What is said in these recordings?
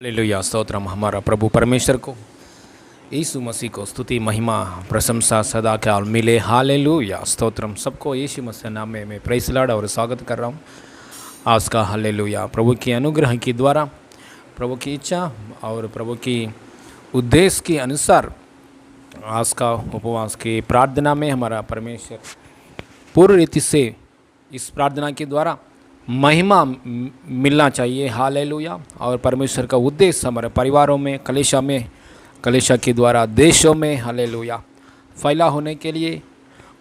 Hallelujah. Stotram हमारा प्रभु परमेश्वर को, यीशु मसीह को स्तुति महिमा प्रशंसा सदा काल मिले। हालेलुया। स्तोत्रम। सबको यीशु मसीह नाम में मैं प्रेज़ लॉर्ड और स्वागत कर रहा हूँ आज का। हालेलुया। प्रभु की अनुग्रह के द्वारा, प्रभु की इच्छा और प्रभु की उद्देश्य के अनुसार आज का उपवास की प्रार्थना में हमारा परमेश्वर पूर्ण रीति से इस प्रार्थना के द्वारा महिमा मिलना चाहिए। हालेलुया। और परमेश्वर का उद्देश्य हमारे परिवारों में, कलीसिया के द्वारा देशों में, हालेलुया, फैला होने के लिए,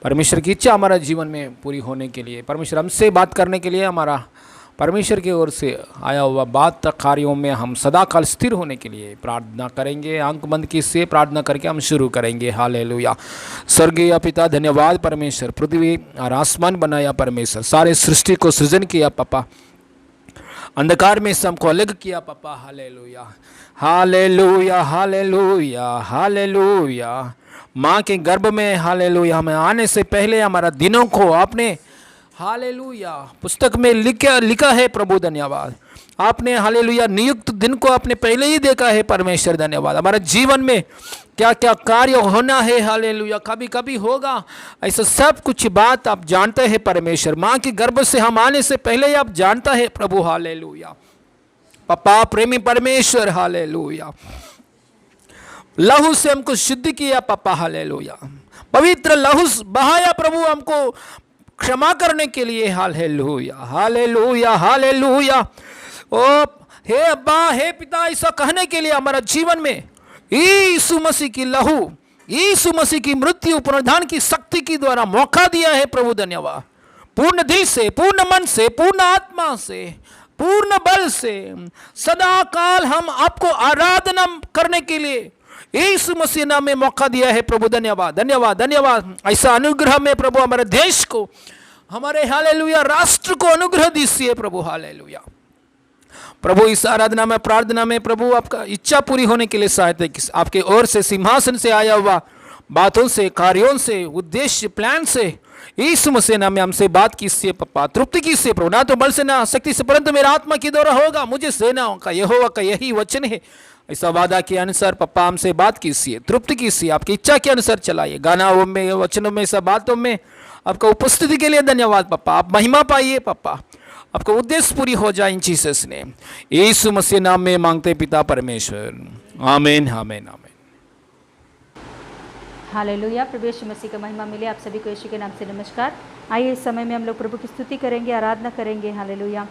परमेश्वर की इच्छा हमारा जीवन में पूरी होने के लिए, परमेश्वर हमसे बात करने के लिए, हमारा परमेश्वर की ओर से आया हुआ बात कार्यों में हम सदाकाल स्थिर होने के लिए प्रार्थना करेंगे। आंख बंद की से प्रार्थना करके हम शुरू करेंगे। हालेलुया। स्वर्गीय पिता, धन्यवाद परमेश्वर। पृथ्वी और आसमान बनाया परमेश्वर, सारे सृष्टि को सृजन किया पापा, अंधकार में से हमको अलग किया पापा। Hallelujah, hallelujah, hallelujah, hallelujah. माँ के गर्भ में, हालेलुया, हमें आने से पहले हमारा दिनों को आपने, हालेलुया, पुस्तक में लिखा है प्रभु। धन्यवाद। आपने, हालेलुया, नियुक्त दिन को आपने पहले ही देखा है परमेश्वर। धन्यवाद। हमारे जीवन में क्या क्या कार्य होना है, हालेलुया, कभी कभी होगा, ऐसा सब कुछ बात आप जानते हैं परमेश्वर। माँ के गर्भ से हम आने से पहले ही आप जानता है प्रभु। हालेलुया। पापा प्रेमी परमेश्वर, हालेलुया, लहू से हमको शुद्ध किया पापा। हालेलुया, पवित्र लहू बहाया प्रभु हमको क्षमा करने के लिए। Hallelujah, hallelujah, hallelujah. ओ हे अब्बा, हे पिता, ऐसा कहने के लिए हमारा जीवन में यीशु मसीह की लहू, यीशु मसीह की मृत्यु पुनरुत्थान की शक्ति के द्वारा मौका दिया है प्रभु। धन्यवाद। पूर्ण दिल से, पूर्ण मन से, पूर्ण आत्मा से, पूर्ण बल से सदा काल हम आपको आराधना करने के लिए यीशु मसीह नाम में मौका दिया है प्रभु। धन्यवाद, धन्यवाद, धन्यवाद। ऐसा अनुग्रह में प्रभु हमारे देश को, हमारे, हालेलुया, राष्ट्र को अनुग्रह दीजिए प्रभु। हालेलुया। प्रभु इस आराधना में, प्रार्थना में प्रभु आपका इच्छा पूरी होने के लिए सहायता, आपके ओर से सिंहासन से आया हुआ बातों से, कार्यों से, उद्देश्य, प्लान से यीशु मसीह नाम में हमसे बात कीजिए पापा। तृप्ति कीजिए प्रभु। ना तो बल से, ना शक्ति से, परंतु मेरा आत्मा के द्वारा होगा। मुझे सेनाओं का यहोवा का यही वचन है। ऐसा वादा के अनुसार पापा हमसे बात कीजिए, तृप्ति कीजिए, आपकी इच्छा के अनुसार चलाइए। गानाओं में, वचनों में, सब बातों में आपका उपस्थिति के लिए धन्यवाद पापा। आप महिमा पाइए पापा, आपका उद्देश्य पूरी हो जाए इन जीसस ने, यीशु मसीह नाम में मांगते पिता परमेश्वर। आमीन, आमीन, आमीन। हालेलुया। प्रभु यीशु मसीह का महिमा मिले। आप सभी को यीशु के नाम से नमस्कार। आइए इस समय में हम लोग प्रभु की स्तुति करेंगे, आराधना करेंगे। हालेलुया।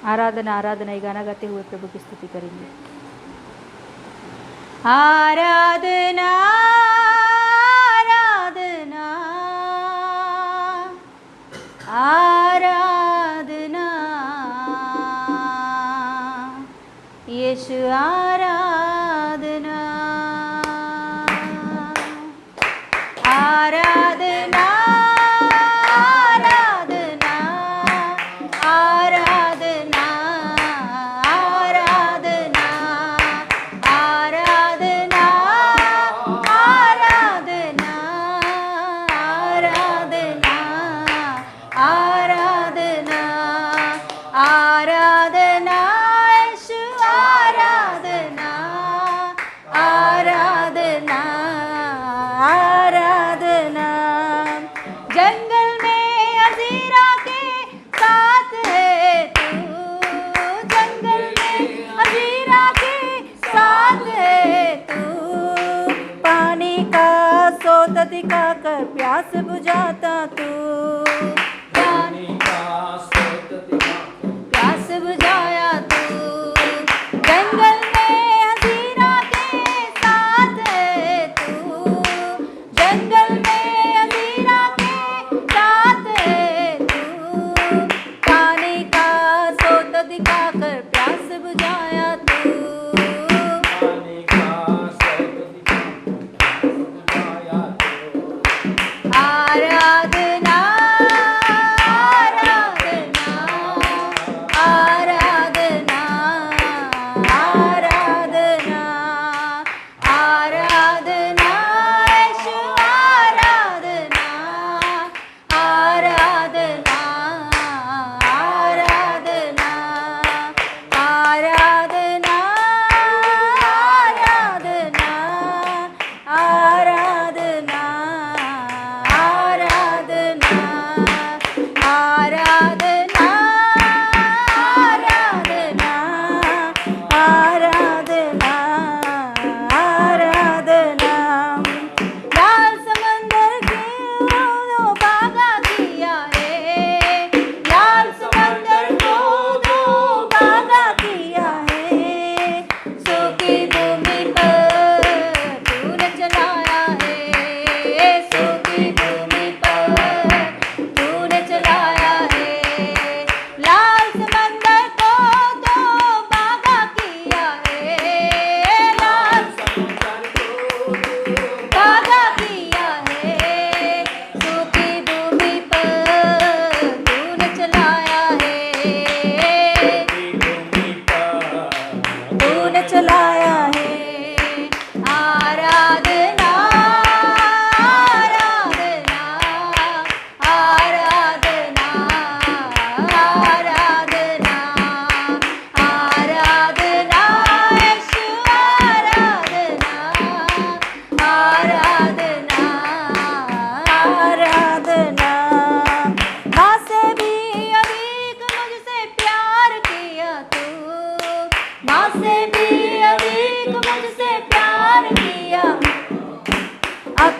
आराधना, आराधना, ये गाना गाते हुए प्रभु की स्तुति करेंगे। आराधना, आराधना, आराधना, यीशु आराधना, आराधना, आराधना, आराधना, आराधना, आराधना,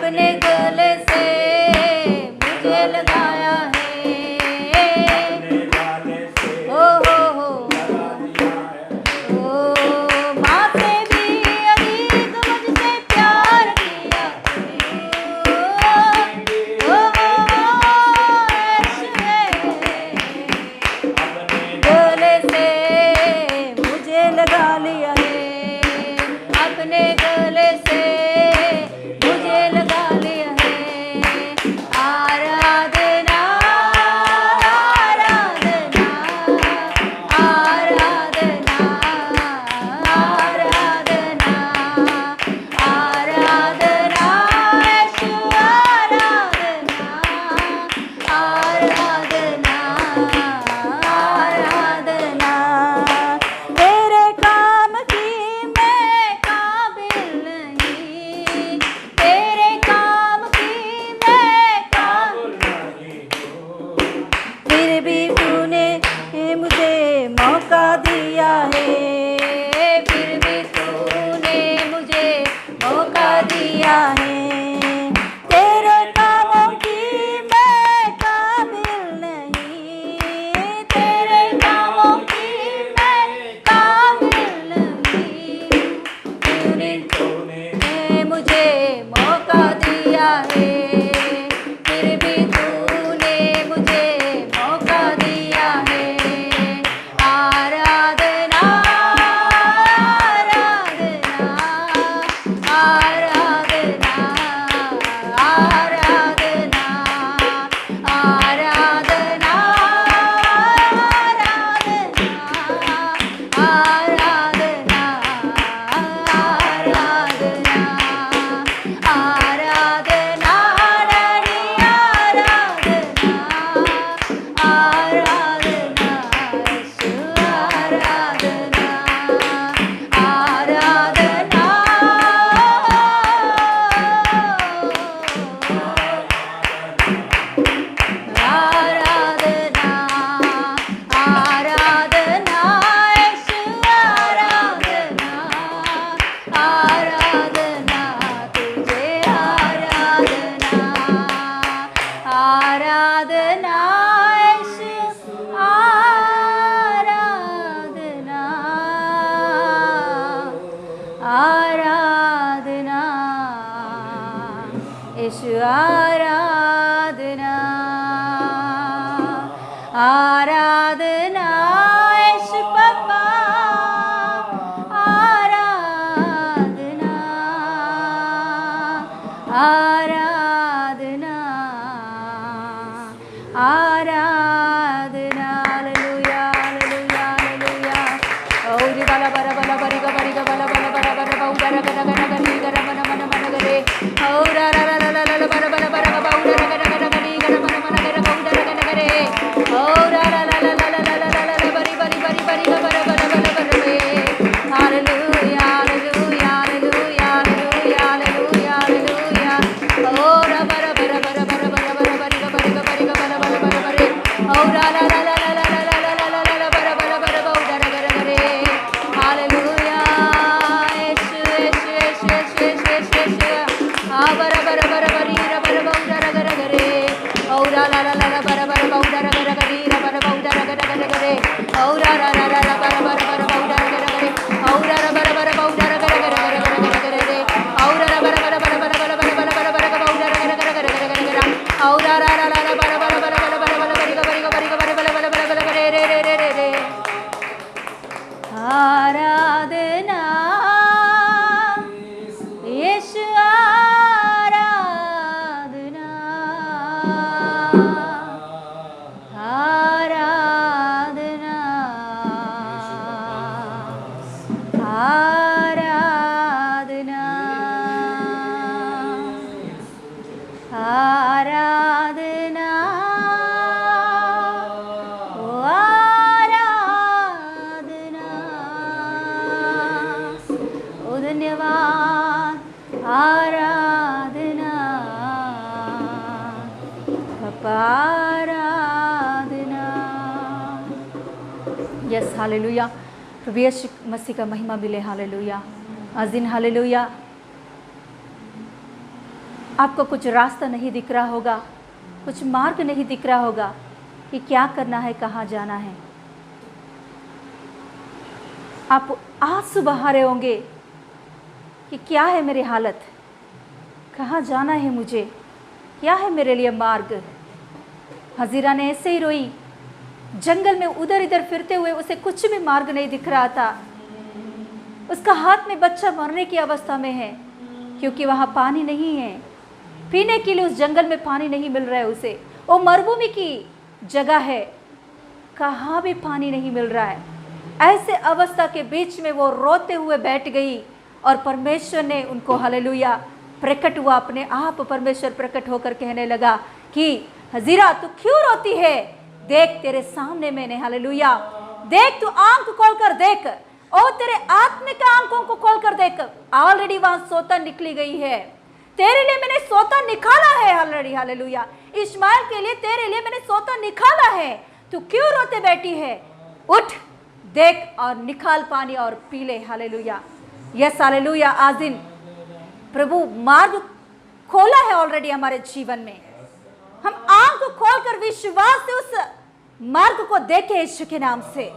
अपने गले से मुझे लगाया है। ओ माँ से भी अधिक मुझसे प्यार किया गले से मुझे लगा लिया है, अपने गले से मुझे लगा लिया है। आराधना आराधना आराधना आराधना आराधना यीशु आराधना आराधना आराधना। तेरे काम की मैं काबिल नहीं, तेरे काम की मैं काबिल नहीं, फिर भी तूने मुझे मौका दिया है, फिर भी तूने मुझे मौका दिया है। तेरे कामों की मैं काबिल नहीं, तेरे कामों की मैं काबिल नहीं, तूने मुझे मौका दिया है, फिर भी तूने मुझे मौका दिया है। आराधना आराधना आराधना आराधना आराधना आराधना आराधना आराधना डैडी आराधना आराधना यीशु आराधना आराधना आराधना आराधना यीशु आराधना आराधना तुझे आराधना आराधना यीशु आराधना आराधना यीशु आराधना आराधना यीशु पापा आराधना आराधना आराधना हालेलुया हालेलुया हालेलुया। औरी बाला बाला बाला बरिगा बरिगा बाला बाला बाला बाला बाउडा रगा रगा रगा नी गरा मन मन मन गरे औरा रा रा रा रा रा बाला बाला बाला बाउडा रगा रगा रगा नी गरा मन मन गरे बाउडा रगा रगा रे औरा रा रा रा रा रा रा रा रा बरी बरी बरी बरी बाला बाला बाला बाला रे। Hallelujah hallelujah hallelujah hallelujah hallelujah hallelujah. औरा बरा बरा बरा बरा बरा बरा बरिगा बरिगा बरिगा बाला बाला बाला रे औरा रा रा रा रा रा रा रा रा रा रा बरा बरा बरा बाउडा रगा रगा रे। हालेलुया यीशु यीशु यीशु यीशु यीशु यीशु आ बरा बरा बरा बरी रा बरा बाउडा रगा रगा रे औरा ला ला ला ला बरा बरा बाउडा रगा रगा री रा बरा बाउडा रगा रगा रगा रे औरा रा रा रा रा बरा बरा बरा बाउडा रगा रगा रे औरा रा बरा बरा बाउडा रगा रगा रगा रगा रगा रे औरा रा बरा बरा बरा बरा बरा बरा बरा बरा बरा बाउडा रगा रगा रगा रगा रगा औरा रा रा रा रा बरा बरा बरा बरा बरा बरा बरिगा बरिगा बरिगा बरा बरा बरा बरा बरा रे रे रे रे रे रे। आराधना यीशु आराधना आराधना आराधना आराधना ओ आराधना ओ धन्यवाद आराधना पापा आराधना। Yes hallelujah. प्रभु यीशु मसीह का महिमा मिले। हालेलुया। आज दिन हालेलुया आपको कुछ रास्ता नहीं दिख रहा होगा, कुछ मार्ग नहीं दिख रहा होगा कि क्या करना है, कहाँ जाना है। आप आंसू बहा रहे होंगे कि क्या है मेरी हालत, कहाँ जाना है मुझे, क्या है मेरे लिए मार्ग। हजीरा ने ऐसे ही रोई, जंगल में उधर इधर फिरते हुए उसे कुछ भी मार्ग नहीं दिख रहा था। उसका हाथ में बच्चा मरने की अवस्था में है, क्योंकि वहाँ पानी नहीं है पीने के लिए, उस जंगल में पानी नहीं मिल रहा है उसे। वो मरुभूमि की जगह है, कहाँ भी पानी नहीं मिल रहा है। ऐसे अवस्था के बीच में वो रोते हुए बैठ गई और परमेश्वर ने उनको हालेलुया प्रकट हुआ, अपने आप परमेश्वर प्रकट होकर कहने लगा कि हजीरा तू क्यों रोती है, देख तेरे सामने मैंने, हालेलुया देख, तू आंख खोल कर देख, और तेरे आत्मिक आंखों को खोल कर देख, ऑलरेडी वहां सोता निकली गई है, तेरे लिए मैंने सोता निकाला है ऑलरेडी, हालेलुया। इस्माइल के लिए तेरे लिए मैंने सोता निकाला है, तू क्यों रोते बैठी है, उठ देख और निकाल पानी और पी ले, हालेलुया। Yes hallelujah. आज दिन प्रभु मार्ग खोला है ऑलरेडी हमारे जीवन में, हम आंख खोलकर विश्वास से उस मार्ग को देखें यीशु के नाम से।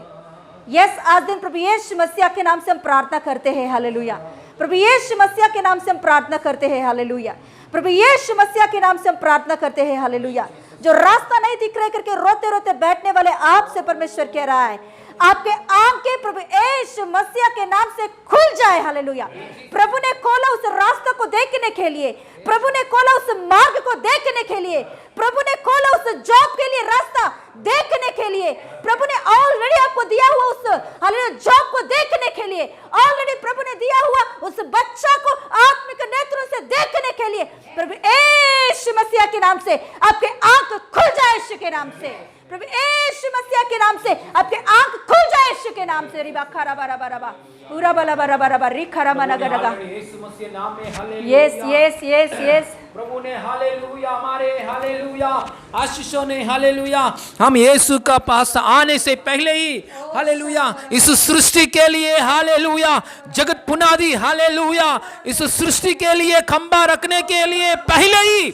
यस आज दिन प्रभु यीशु मसीह के नाम से हम प्रार्थना करते हैं, हालेलुया। प्रभु यीशु मसीह के नाम से हम प्रार्थना करते हैं, हालेलुया। प्रभु यीशु मसीह के नाम से हम प्रार्थना करते हैं, हालेलुया। जो रास्ता नहीं दिख रहा करके रोते रोते बैठने वाले आपसे परमेश्वर कह रहा है, आपके आंखें प्रभु यीशु मसीह के नाम से खुल जाए, हालेलुया। प्रभु ने खोला उस रास्ते को देखने के लिए, प्रभु ने खोला उस मार्ग को देखने के लिए, प्रभु ने खोला उस जॉब के लिए रास्ता देखने के लिए, प्रभु ने ऑलरेडी आपको दिया हुआ उस हालेलुया जॉब को देखने के लिए, ऑलरेडी प्रभु ने दिया हुआ उस बच्चा को आत्मिक नेत्रों से देखने के लिए, प्रभु यीशु मसीह के नाम से आपके आंख खुल जाए यीशु के नाम से, प्रभु यीशु मसीह के नाम से आपके आंख खुल जाए यीशु के नाम से। रिबा खरा बारा बारा बा पूरा बला बारा बारा बा री खरा मना गडगा। यीशु मसीह नाम में hallelujah. Yes yes yes yes प्रभु ने हालेलुया, हमारे हालेलुया आशीषों ने हालेलुया, हम यीशु का पास आने से पहले ही हालेलुया इस सृष्टि के लिए हालेलुया जगत पुनादी हालेलुया इस सृष्टि के लिए खंबा रखने के लिए पहले ही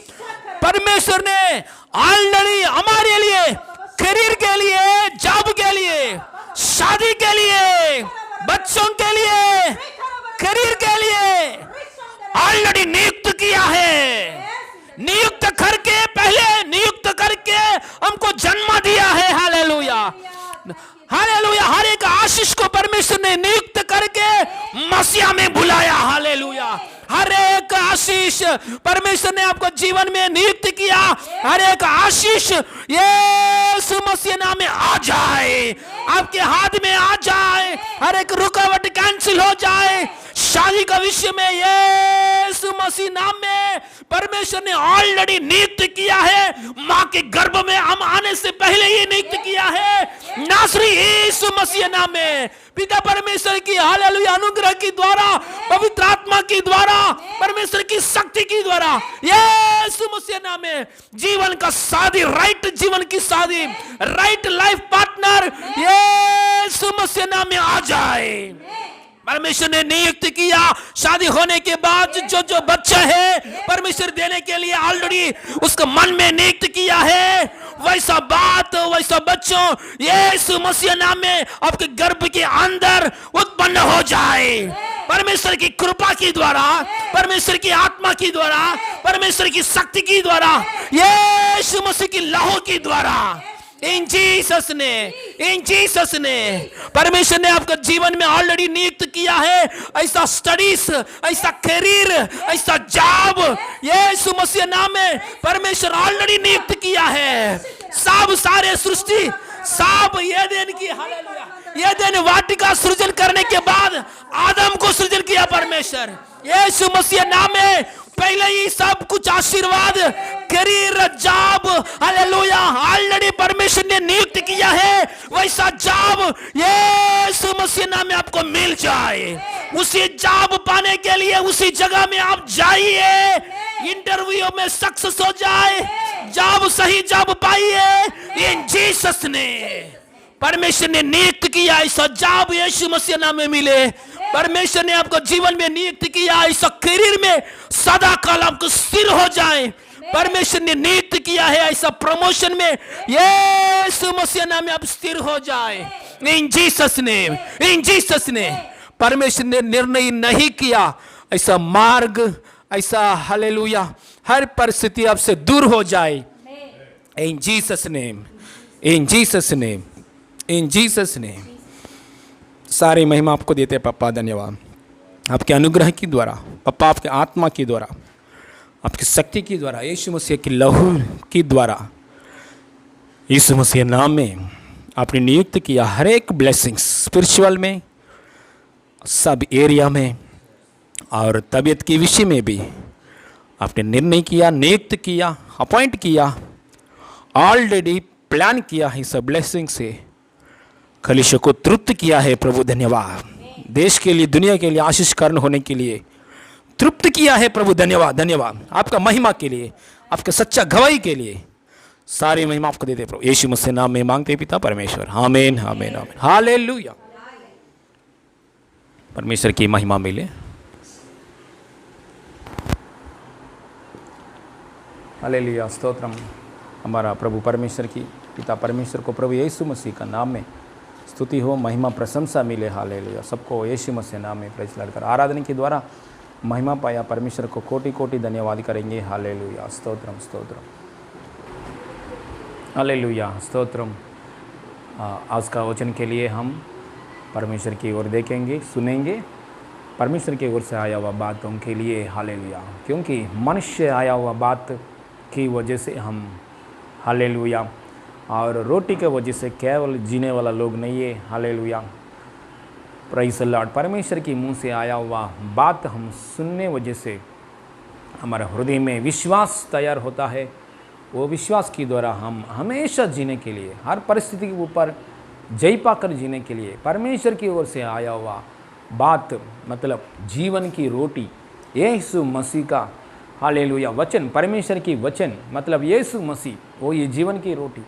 परमेश्वर ने ऑलरेडी हमारे लिए करियर के लिए, जॉब के लिए, शादी के लिए, बच्चों के लिए, करियर के लिए ऑलरेडी नियुक्त किया है। नियुक्त करके पहले नियुक्त करके हमको जन्म दिया है, हालेलुया हालेलुया। हर एक आशीष को परमेश्वर ने नियुक्त करके मसीहा में बुलाया, हालेलुया। हर एक आशीष परमेश्वर ने आपको जीवन में नियुक्त किया, हर एक आशीष यीशु मसीह नाम में आ जाए, आपके हाथ में आ जाए, हर एक रुकावट कैंसिल हो जाए। शादी का विषय में यीशु मसीह नाम में परमेश्वर ने ऑलरेडी नियुक्त किया है, मां के गर्भ में हम आने से पहले ही नियुक्त किया है। नासरी यीशु मसीह नाम में पिता परमेश्वर की हालेलुया अनुग्रह की द्वारा, पवित्र आत्मा की द्वारा, परमेश्वर की शक्ति की द्वारा यीशु मसीह नाम में जीवन का शादी, राइट जीवन की शादी, राइट लाइफ पार्टनर यीशु मसीह नाम में आ जाए। परमेश्वर ने नियुक्त किया। शादी होने के बाद जो जो बच्चा है परमेश्वर देने के लिए ऑलरेडी उसको मन में नियुक्त किया है, वैसा बात वैसा बच्चों यीशु मसीह नाम में आपके गर्भ के अंदर उत्पन्न हो जाए। परमेश्वर की कृपा की द्वारा, परमेश्वर की आत्मा की द्वारा, परमेश्वर की शक्ति की द्वारा, यीशु मसीह की लहू की द्वारा, इन जीसस ने परमेश्वर ने आपका जीवन में ऑलरेडी नियुक्त किया है। ऐसा स्टडीज, ऐसा करियर, ऐसा जॉब यीशु मसीह नाम में परमेश्वर ऑलरेडी नियुक्त किया है। सब सारे सृष्टि सब एदेन की हालेलुया एदेन वाटिका सृजन करने के बाद आदम को सृजन किया परमेश्वर यीशु मसीह नाम में। पहले ही सब कुछ आशीर्वाद, करियर, जॉब हालेलुया ऑलरेडी परमेश्वर ने नियुक्त किया है। वैसा जॉब यीशु मसीह नाम में आपको मिल जाए। उसी जॉब पाने के लिए उसी जगह में आप जाइए, इंटरव्यू में सक्सेस हो जाए, जॉब सही जॉब पाइए इन जीसस ने। परमेश्वर ने नियुक्त किया ऐसा जॉब यीशु मसीह नाम में मिले। परमेश्वर ने आपको जीवन में नियुक्त किया ऐसा करियर में सदा काल आपको स्थिर हो जाए। परमेश्वर ने नियुक्त किया है ऐसा प्रमोशन में यीशु मसीह नाम में आप स्थिर हो जाए। इन जीसस नेम, इन जीसस नेम। परमेश्वर ने निर्णय नहीं किया ऐसा मार्ग, ऐसा हालेलुया हर परिस्थिति आपसे दूर हो जाए। इन जीसस नेम, इन जीसस नेम, इन जीसस नेम। सारी महिमा आपको देते हैं पापा, धन्यवाद आपके अनुग्रह की द्वारा, पापा आपके आत्मा की द्वारा, आपकी शक्ति की द्वारा, यीशु मसीह की लहू की द्वारा, यीशु मसीह नाम में आपने नियुक्त किया हर एक ब्लेसिंग्स स्पिरिचुअल में, सब एरिया में और तबीयत के विषय में भी आपने निर्णय किया, नियुक्त किया, अपॉइंट किया, ऑलरेडी प्लान किया है। सब ब्लेसिंग से कलीसिया को तृप्त किया है प्रभु, धन्यवाद। देश के लिए, दुनिया के लिए आशीष कारण होने के लिए तृप्त किया है प्रभु, धन्यवाद, धन्यवाद। आपका महिमा के लिए, आपके सच्चा गवाही के लिए सारी महिमा आपको देते प्रभु, यीशु मसीह नाम में मांगते पिता परमेश्वर, आमीन, आमीन, आमीन, हालेलुया। परमेश्वर की महिमा मिले। हालेलुया, स्तोत्रम हमारा प्रभु परमेश्वर की, पिता परमेश्वर को प्रभु यीशु मसीह का नाम में स्तुति हो, महिमा प्रशंसा मिले। हालेलुया, सबको यीशु मसीह नाम में प्रेज लड़कर आराधना के द्वारा महिमा पाया परमेश्वर को कोटि कोटि धन्यवाद करेंगे। Hallelujah, stotram stotram, hallelujah, stotram. आज का वचन के लिए हम परमेश्वर की ओर देखेंगे, सुनेंगे परमेश्वर की ओर से आया हुआ बातों के लिए। हालेलुया, क्योंकि मनुष्य आया हुआ बात की वजह से हम, हालेलुया, और रोटी के वजह से केवल जीने वाला लोग नहीं है। Hallelujah, praise the Lord. परमेश्वर की मुंह से आया हुआ बात हम सुनने वजह से हमारे हृदय में विश्वास तैयार होता है। वो विश्वास के द्वारा हम हमेशा जीने के लिए, हर परिस्थिति के ऊपर जय पाकर जीने के लिए परमेश्वर की ओर से आया हुआ बात, मतलब जीवन की रोटी यीशु मसीह का, हालेलुया, वचन, परमेश्वर की वचन मतलब यीशु मसीह, वो ये जीवन की रोटी,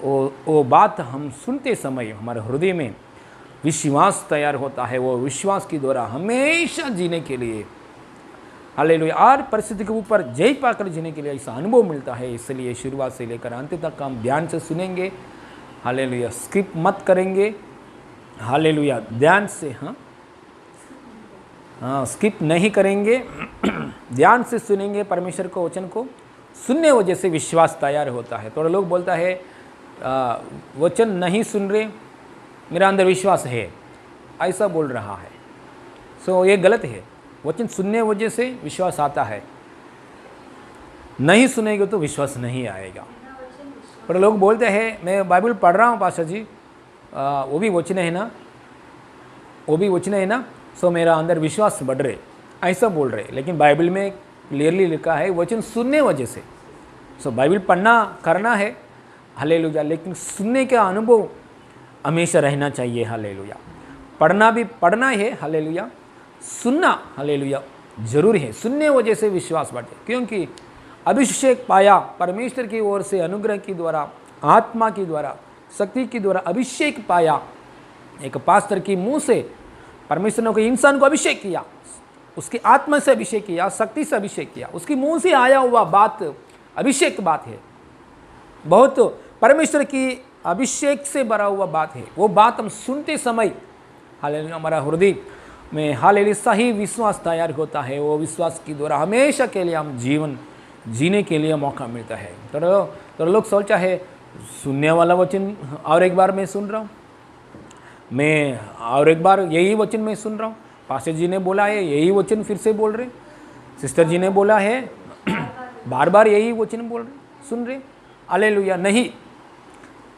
वो बात हम सुनते समय हमारे हृदय में विश्वास तैयार होता है। वो विश्वास के द्वारा हमेशा जीने के लिए, हालेलुया, हर परिस्थिति के ऊपर जय पाकर जीने के लिए ऐसा अनुभव मिलता है। इसलिए शुरुआत से लेकर अंत तक हम ध्यान से सुनेंगे। हालेलुया, स्किप मत करेंगे। हालेलुया, ध्यान से, हाँ, स्किप नहीं करेंगे, ध्यान से सुनेंगे परमेश्वर को वचन को। सुनने वजह से विश्वास तैयार होता है। थोड़ा लोग बोलता है वचन नहीं सुन रहे, मेरा अंदर विश्वास है, ऐसा बोल रहा है। सो ये गलत है। वचन सुनने वजह से विश्वास आता है, नहीं सुनेंगे तो विश्वास नहीं आएगा। पर लोग बोलते हैं मैं बाइबल पढ़ रहा हूँ पास्टर जी, वो भी वचन है ना, वो भी वचन है ना, सो मेरा अंदर विश्वास बढ़ रहे, ऐसा बोल रहे। लेकिन बाइबल में क्लियरली लिखा है वचन सुनने वजह से। सो बाइबल पढ़ना करना है, हालेलुया, लेकिन सुनने का अनुभव हमेशा रहना चाहिए। हालेलुया, पढ़ना भी पढ़ना है, हालेलुया, सुनना, हालेलुया, जरूर है। सुनने वजह से विश्वास बढ़े, क्योंकि अभिषेक पाया परमेश्वर की ओर से, अनुग्रह के द्वारा, आत्मा के द्वारा, शक्ति के द्वारा अभिषेक पाया। एक पास्टर की मुंह से परमेश्वर ने कोई इंसान को अभिषेक किया, उसकी आत्मा से अभिषेक किया, शक्ति से अभिषेक किया, उसकी मुंह से आया हुआ बात अभिषेक बात है, बहुत परमेश्वर की अभिषेक से भरा हुआ बात है। वो बात हम सुनते समय, हालेलुया, हमारा हृदय में, हालेलुया, सही विश्वास तैयार होता है। वो विश्वास के द्वारा हमेशा के लिए हम जीवन जीने के लिए मौका मिलता है। तो लोग सोचा है सुनने वाला वचन और एक बार मैं सुन रहा हूँ, मैं और एक बार यही वचन मैं सुन रहा हूँ, पास्टर जी ने बोला है यही वचन फिर से बोल रहे, सिस्टर जी ने बोला है बार बार यही वचन बोल रहे, सुन रहे। हालेलुया, नहीं,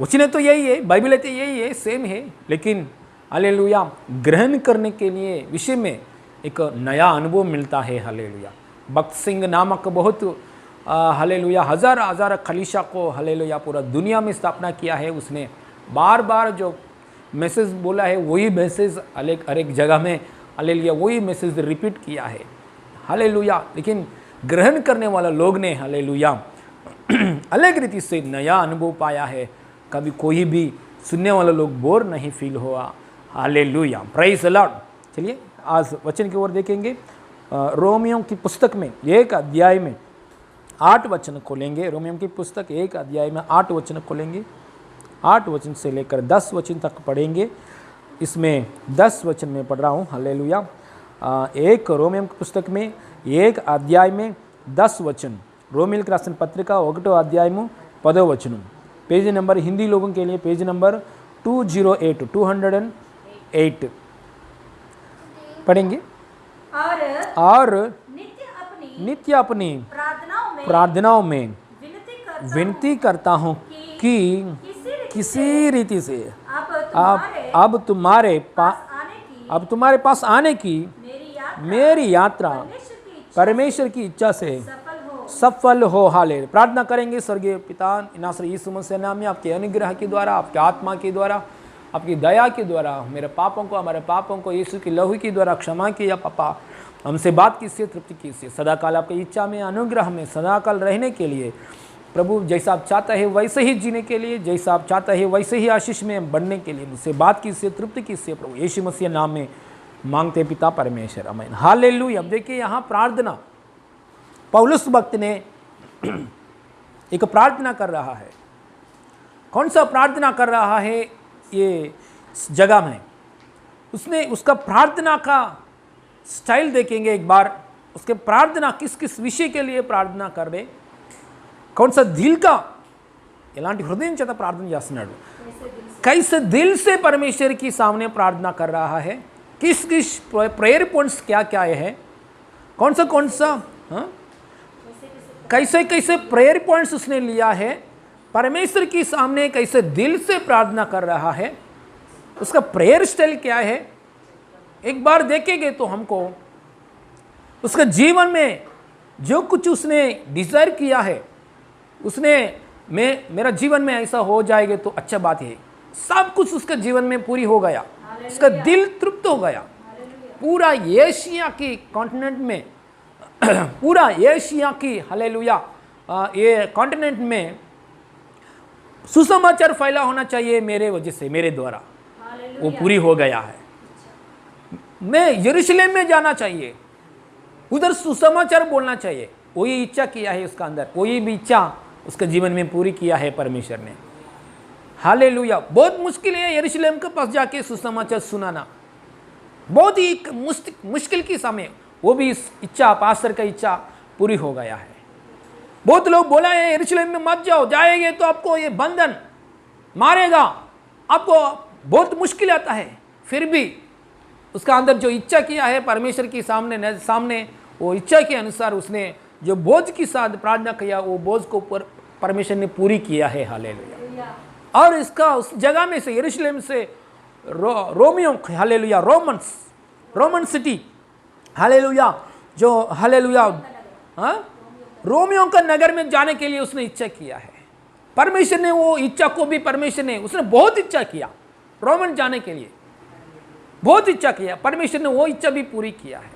वचन तो यही है, बाइबल तो यही है, सेम है, लेकिन हालेलुया ग्रहण करने के लिए विषय में एक नया अनुभव मिलता है। हालेलुया, भक्त सिंह नामक बहुत हालेलुया हजार खलीशा को, हालेलुया, पूरा दुनिया में स्थापना किया है। उसने बार बार जो मैसेज बोला है वही मैसेज हर एक जगह में, हालेलुया, वही मैसेज रिपीट किया है। हालेलुया, लेकिन ग्रहण करने वाला लोग ने, हालेलुया, अलग रीति से नया अनुभव पाया है। कभी कोई भी सुनने वाले लोग बोर नहीं फील हुआ। Hallelujah, praise the Lord. चलिए आज वचन की ओर देखेंगे। रोमियो की पुस्तक में 1 अध्याय में 8 वचन खोलेंगे। रोमियो की पुस्तक 1 अध्याय में 8 वचन खोलेंगे। 8 वचन से लेकर 10 वचन तक पढ़ेंगे। इसमें 10 वचन में पढ़ रहा हूँ। हालेलुया। एक रोमियो की पुस्तक में 1 अध्याय में 10 वचन। रोमिल की राసిన పత్రిక 1 అధ్యాయము 10 వచనం। पेज नंबर हिंदी लोगों के लिए पेज नंबर 208 पढ़ेंगे। और नित्य अपनी प्रार्थनाओं में विनती करता हूँ कि किसी रीति से अब तुम्हारे पास आने की मेरी यात्रा परमेश्वर की इच्छा से सफल हो। हाले प्रार्थना करेंगे। स्वर्गीय पिता, नासर यीशु मसीह नाम में आपके अनुग्रह के द्वारा, आपके आत्मा के द्वारा, आपकी दया के द्वारा मेरे पापों को, हमारे पापों को यीशु की लहू के द्वारा क्षमा किया। पापा हमसे बात कीजिए, तृप्ति कीजिए। सदाकाल आपकी इच्छा में, अनुग्रह में सदाकाल रहने के लिए प्रभु, जैसा आप चाहता है वैसे ही जीने के लिए, जैसा आप चाहता है वैसे ही आशीष में बढ़ने के लिए मुझसे बात कीजिए, तृप्ति कीजिए। प्रभु यीशु मसीह नाम में मांगते पिता परमेश्वर, आमीन। हालेलुया। अब देखिए यहाँ प्रार्थना, पौलुस भक्त ने एक प्रार्थना कर रहा है। कौन सा प्रार्थना कर रहा है ये जगह में, उसने उसका प्रार्थना का स्टाइल देखेंगे एक बार। उसके प्रार्थना किस किस विषय के लिए प्रार्थना कर रहे, कौन सा दिल का, ఎలాంటి హృదయం చేత ప్రార్థన చేస్తున్నాడు, कैसे दिल से परमेश्वर की सामने प्रार्थना कर रहा है, किस किस प्रेयर पॉइंट्स क्या क्या है, कौन सा कैसे कैसे प्रेयर पॉइंट्स उसने लिया है, परमेश्वर की सामने कैसे दिल से प्रार्थना कर रहा है, उसका प्रेयर स्टाइल क्या है, एक बार देखेंगे तो हमको उसका जीवन में जो कुछ उसने डिज़ायर किया है, उसने मेरा जीवन में ऐसा हो जाएगा तो अच्छा बात है। सब कुछ उसका जीवन में पूरी हो गया, उसका दिल तृप्त हो गया। पूरा एशिया की कॉन्टिनेंट में पूरा एशिया की, हालेलुया, ये कॉन्टिनेंट में सुसमाचार फैला होना चाहिए मेरे वजह से, मेरे द्वारा, वो पूरी हो गया है। मैं यरूशलेम में जाना चाहिए, उधर सुसमाचार बोलना चाहिए, वही इच्छा किया है उसका अंदर, वही भी इच्छा उसके जीवन में पूरी किया है परमेश्वर ने। हालेलुया। बहुत मुश्किल है यरूशलेम के पास जाके सुसमाचार सुनाना, बहुत ही मुश्किल की समय, वो भी इस इच्छा, पास्टर का इच्छा पूरी हो गया है। बहुत लोग बोला है यरूशलेम में मत जाओ, जाएंगे तो आपको ये बंधन मारेगा, आपको बहुत मुश्किल आता है। फिर भी उसका अंदर जो इच्छा किया है परमेश्वर की सामने वो इच्छा के अनुसार उसने जो बोझ के साथ प्रार्थना किया, वो बोझ को परमेश्वर ने पूरी किया है। हालेलुया। और इसका उस जगह में से, यरूशलेम से Romeo, hallelujah, Roman city, hallelujah, जो हालेलुया, रोमियो का नगर में जाने के लिए उसने इच्छा किया है। परमेश्वर ने वो इच्छा को भी, परमेश्वर ने, उसने बहुत इच्छा किया रोमन जाने के लिए, बहुत इच्छा किया, परमेश्वर ने वो इच्छा भी पूरी किया है।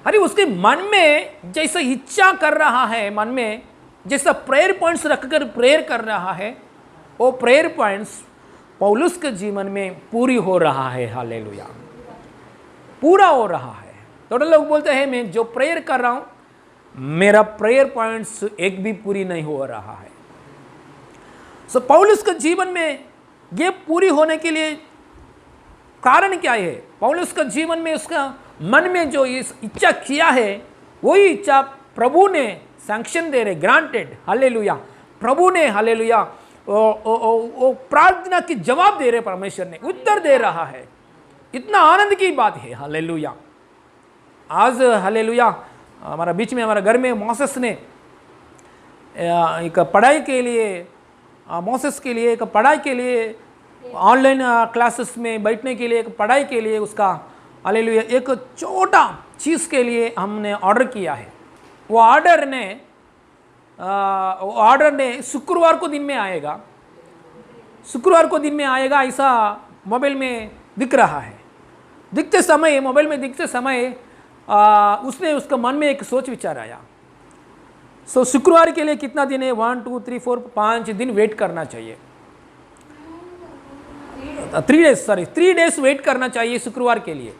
अरे उसके मन में जैसा इच्छा कर रहा है, मन में जैसा प्रेयर पॉइंट्स रखकर प्रेयर कर रहा है, वो प्रेयर पॉइंट्स पौलुस के जीवन में पूरी हो रहा है। हालेलुया, पूरा हो रहा है। थोड़े लोग बोलते हैं मैं जो प्रेयर कर रहा हूं, मेरा प्रेयर पॉइंट्स एक भी पूरी नहीं हो रहा है। सो पौलुस के जीवन में ये पूरी होने के लिए कारण क्या है? पौलुस का जीवन में उसका मन में जो इस इच्छा किया है, वही इच्छा प्रभु ने सैंक्शन दे रहे, ग्रांटेड। हालेलुया, प्रभु ने, हालेलुया, वो प्रार्थना की जवाब दे रहे, परमेश्वर ने उत्तर दे रहा है। इतना आनंद की बात है। हालेलुया। आज हालेलुया हमारा बीच में, हमारा घर में मोसेस ने एक पढ़ाई के लिए, मोसेस के लिए एक पढ़ाई के लिए, ऑनलाइन क्लासेस में बैठने के लिए, एक पढ़ाई के लिए उसका, हालेलुया, एक छोटा चीज़ के लिए हमने ऑर्डर किया है। वो ऑर्डर ने शुक्रवार को दिन में आएगा, शुक्रवार को दिन में आएगा, ऐसा मोबाइल में दिख रहा है। दिखते समय, मोबाइल में दिखते समय उसने, उसका मन में एक सोच विचार आया, सो शुक्रवार के लिए कितना दिन है? 1 2 3 4 5 दिन वेट करना चाहिए। 3 डेज वेट करना चाहिए शुक्रवार के लिए।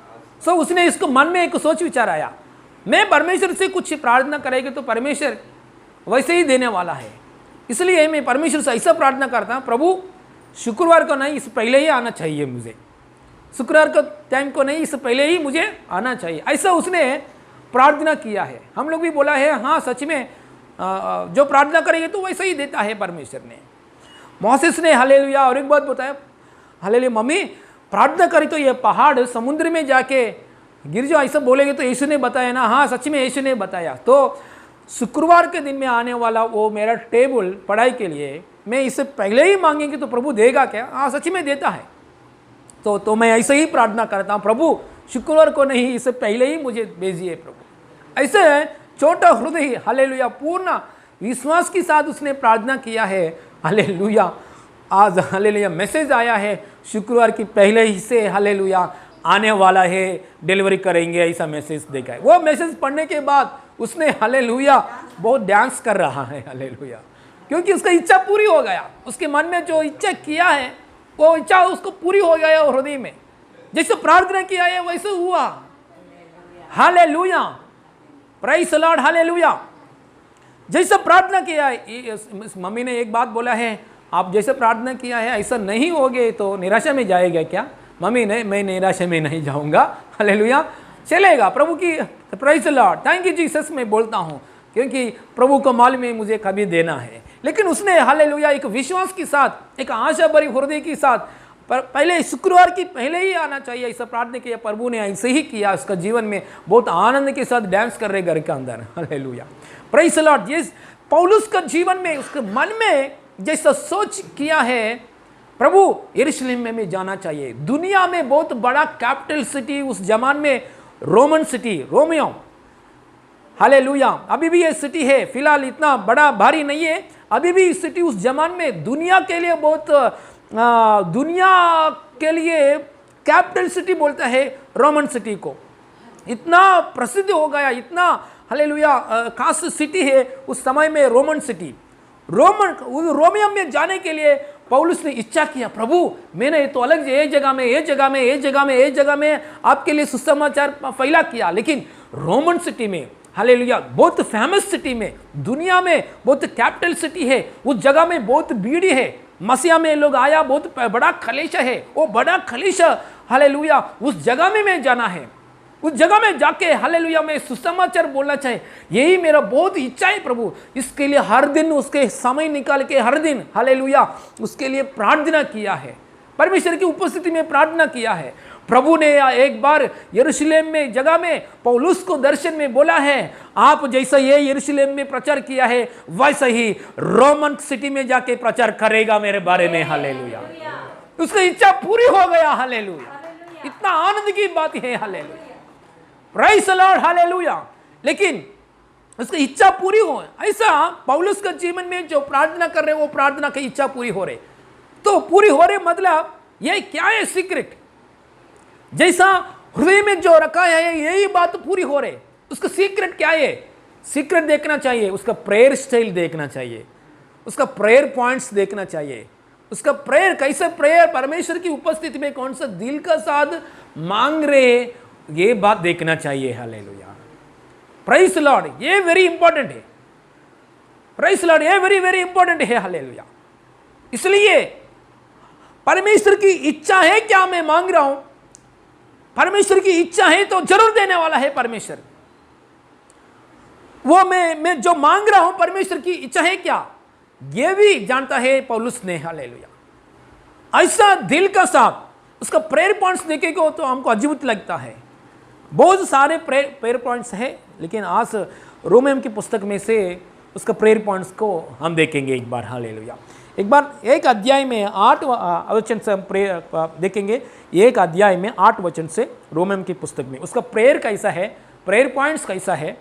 सो उसने इसको मन में एक सोच विचार आया, मैं परमेश्वर से कुछ प्रार्थना करेंगे तो परमेश्वर वैसे ही देने वाला है, इसलिए मैं परमेश्वर से ऐसा प्रार्थना करता हूँ, प्रभु शुक्रवार को नहीं, इस पहले ही आना चाहिए मुझे, शुक्रवार को टाइम को नहीं, इससे पहले ही मुझे आना चाहिए, ऐसा उसने प्रार्थना किया है। हम लोग भी बोला है, हाँ सच में जो प्रार्थना करेंगे तो वैसा ही देता है परमेश्वर ने। मोसेस ने हालेलुया और एक बात बताया, हालेलुया मम्मी प्रार्थना करी तो ये पहाड़ समुद्र में जाके गिर जाओ, ऐसा बोलेंगे तो यीशु ने बताया ना, हाँ सच में यीशु ने बताया। तो शुक्रवार के दिन में आने वाला वो मेरा टेबल पढ़ाई के लिए मैं इससे पहले ही मांगेंगे तो प्रभु देगा क्या? हाँ सच में देता है। तो मैं ऐसे ही प्रार्थना करता हूँ, प्रभु शुक्रवार को नहीं, इससे पहले ही मुझे भेजिए प्रभु। ऐसे छोटा हृदय हालेलुया पूर्ण विश्वास के साथ उसने प्रार्थना किया है। हालेलुया आज हालेलुया मैसेज आया है, शुक्रवार की पहले ही से हालेलुया आने वाला है, डिलीवरी करेंगे, ऐसा मैसेज देखा है। वो मैसेज पढ़ने के बाद उसने हालेलुया बहुत डांस कर रहा है हालेलुया, क्योंकि उसका इच्छा पूरी हो गया। उसके मन में जो इच्छा किया है वो इच्छा उसको पूरी हो गया हृदय में, जैसे प्रार्थना किया है वैसे हुआ। Hallelujah praise the Lord hallelujah. जैसा प्रार्थना किया है, मम्मी ने एक बात बोला है, आप जैसे प्रार्थना किया है ऐसा नहीं होगे तो निराशा में जाएगा क्या? मम्मी ने, मैं निराशा में नहीं जाऊंगा हालेलुया, चलेगा प्रभु की। Praise the Lord, thank you Jesus मैं बोलता हूँ, क्योंकि प्रभु को मालूम है मुझे कभी देना है। लेकिन उसने हालेलुया एक विश्वास के साथ, एक आशा भरी हृदय के साथ, पर पहले शुक्रवार की पहले ही आना चाहिए ऐसा प्रार्थना किया। प्रभु ने ऐसे ही किया, उसका जीवन में बहुत आनंद के साथ डांस कर रहे घर के अंदर हालेलुया प्रेज़ द लॉर्ड। ये पौलुस का जीवन में उसके मन में जैसा सोच किया है, प्रभु यरूशलेम में मैं जाना चाहिए। दुनिया में बहुत बड़ा कैपिटल सिटी उस जमान में रोमन सिटी, रोमियो हालेलुया, अभी भी ये सिटी है, फिलहाल इतना बड़ा भारी नहीं है, अभी भी इस सिटी उस जमान में दुनिया के लिए बहुत दुनिया के लिए कैपिटल सिटी बोलता है रोमन सिटी को। इतना प्रसिद्ध हो गया, इतना हालेलुया खास सिटी है उस समय में रोमन सिटी। रोमियम में जाने के लिए पौलुस ने इच्छा किया, प्रभु मैंने तो अलग ये जगह में आपके लिए सुसमाचार फैला किया, लेकिन रोमन सिटी में हालेलुया बहुत फेमस सिटी में, दुनिया में बहुत कैपिटल सिटी है, उस जगह में बहुत भीड़ है, मसीहा में लोग आया, बहुत बड़ा खलीसा है, वो बड़ा खलीसा हालेलुया उस जगह में मैं जाना है, उस जगह में जाके हालेलुया में सुसमाचार बोलना चाहिए, यही मेरा बहुत इच्छा है प्रभु। इसके लिए हर दिन उसके समय निकाल के हर दिन हालेलुया उसके लिए प्रार्थना किया है, परमेश्वर की उपस्थिति में प्रार्थना किया है। प्रभु ने एक बार यरूशलेम में जगह में पौलुस को दर्शन में बोला है, आप जैसा ये यरूशलेम में प्रचार किया है वैसा ही रोमन सिटी में जाके प्रचार करेगा मेरे बारे में हालेलुया। उसकी इच्छा पूरी हो गया हालेलुया, इतना आनंद की बात है hallelujah praise the Lord hallelujah. लेकिन उसकी इच्छा पूरी हो, ऐसा पौलुस का जीवन में जो प्रार्थना कर रहे वो प्रार्थना की इच्छा पूरी हो रही, तो पूरी हो रही मतलब ये क्या है सीक्रेट, जैसा हृदय में जो रखा है यही बात पूरी हो रही। उसका सीक्रेट क्या है? सीक्रेट देखना चाहिए, उसका प्रेयर स्टाइल देखना चाहिए, उसका प्रेयर पॉइंट्स देखना चाहिए, उसका प्रेयर कैसे प्रेयर परमेश्वर की उपस्थिति में कौन सा दिल का साथ मांग रहे ये बात देखना चाहिए हालेलुया प्रेज़ द लॉर्ड। ये वेरी इंपॉर्टेंट है प्रेज़ द लॉर्ड, ये वेरी वेरी इंपॉर्टेंट है हालेलुया। इसलिए परमेश्वर की इच्छा है क्या मैं मांग रहा हूं, परमेश्वर की इच्छा है तो जरूर देने वाला है परमेश्वर। वो मैं जो मांग रहा हूं परमेश्वर की इच्छा है क्या, ये भी जानता है पौलुस ने हालेलुया। ऐसा दिल का साथ उसका प्रेयर पॉइंट्स देखेगा तो हमको अजीब लगता है, बहुत सारे प्रेयर पॉइंट्स है, लेकिन आज रोमियम की पुस्तक में से उसका प्रेयर पॉइंट्स को हम देखेंगे एक बार हालेलुया। एक बार एक अध्याय में 8 वचन से हम प्रेयर देखेंगे, एक अध्याय में 8 वचन से रोमियम की पुस्तक में उसका प्रेयर कैसा है, प्रेयर पॉइंट्स कैसा है,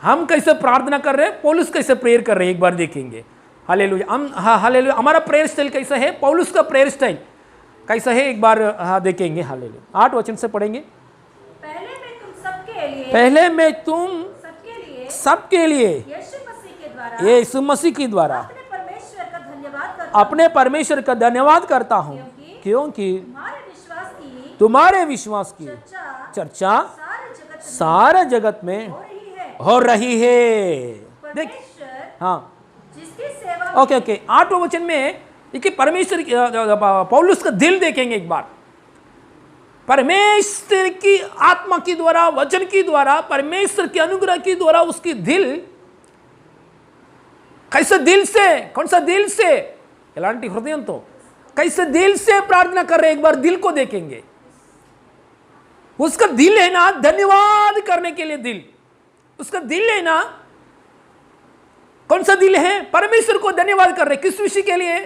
हम कैसे प्रार्थना कर रहे हैं, पौलुस कैसे प्रेयर कर रहे हैं एक बार देखेंगे हालेलुया। हम हालेलुया हमारा प्रेयर स्टाइल कैसा है, पौलुस का प्रेयर स्टाइल कैसा है एक बार देखेंगे हालेलुया। 8 वचन से पढ़ेंगे। पहले मैं तुम सबके लिए यीशु मसीह के द्वारा अपने परमेश्वर का धन्यवाद करता हूँ, क्योंकि तुम्हारे विश्वास की चर्चा चर्चा सारे जगत में हो रही है। देख, परमेश्वर हाँ, जिसकी सेवा ओके ओके, 8वें वचन में देखिए परमेश्वर पौलुस का दिल देखेंगे एक बार। परमेश्वर की आत्मा के द्वारा, वचन के द्वारा, परमेश्वर के अनुग्रह के द्वारा उसकी दिल कैसे दिल से, कौन सा दिल से, एलांटी हृदय तो कैसे दिल से प्रार्थना कर रहे, एक बार दिल को देखेंगे। उसका दिल है ना धन्यवाद करने के लिए दिल, उसका दिल है ना, कौन सा दिल है, परमेश्वर को धन्यवाद कर रहे। किस विषय के लिए?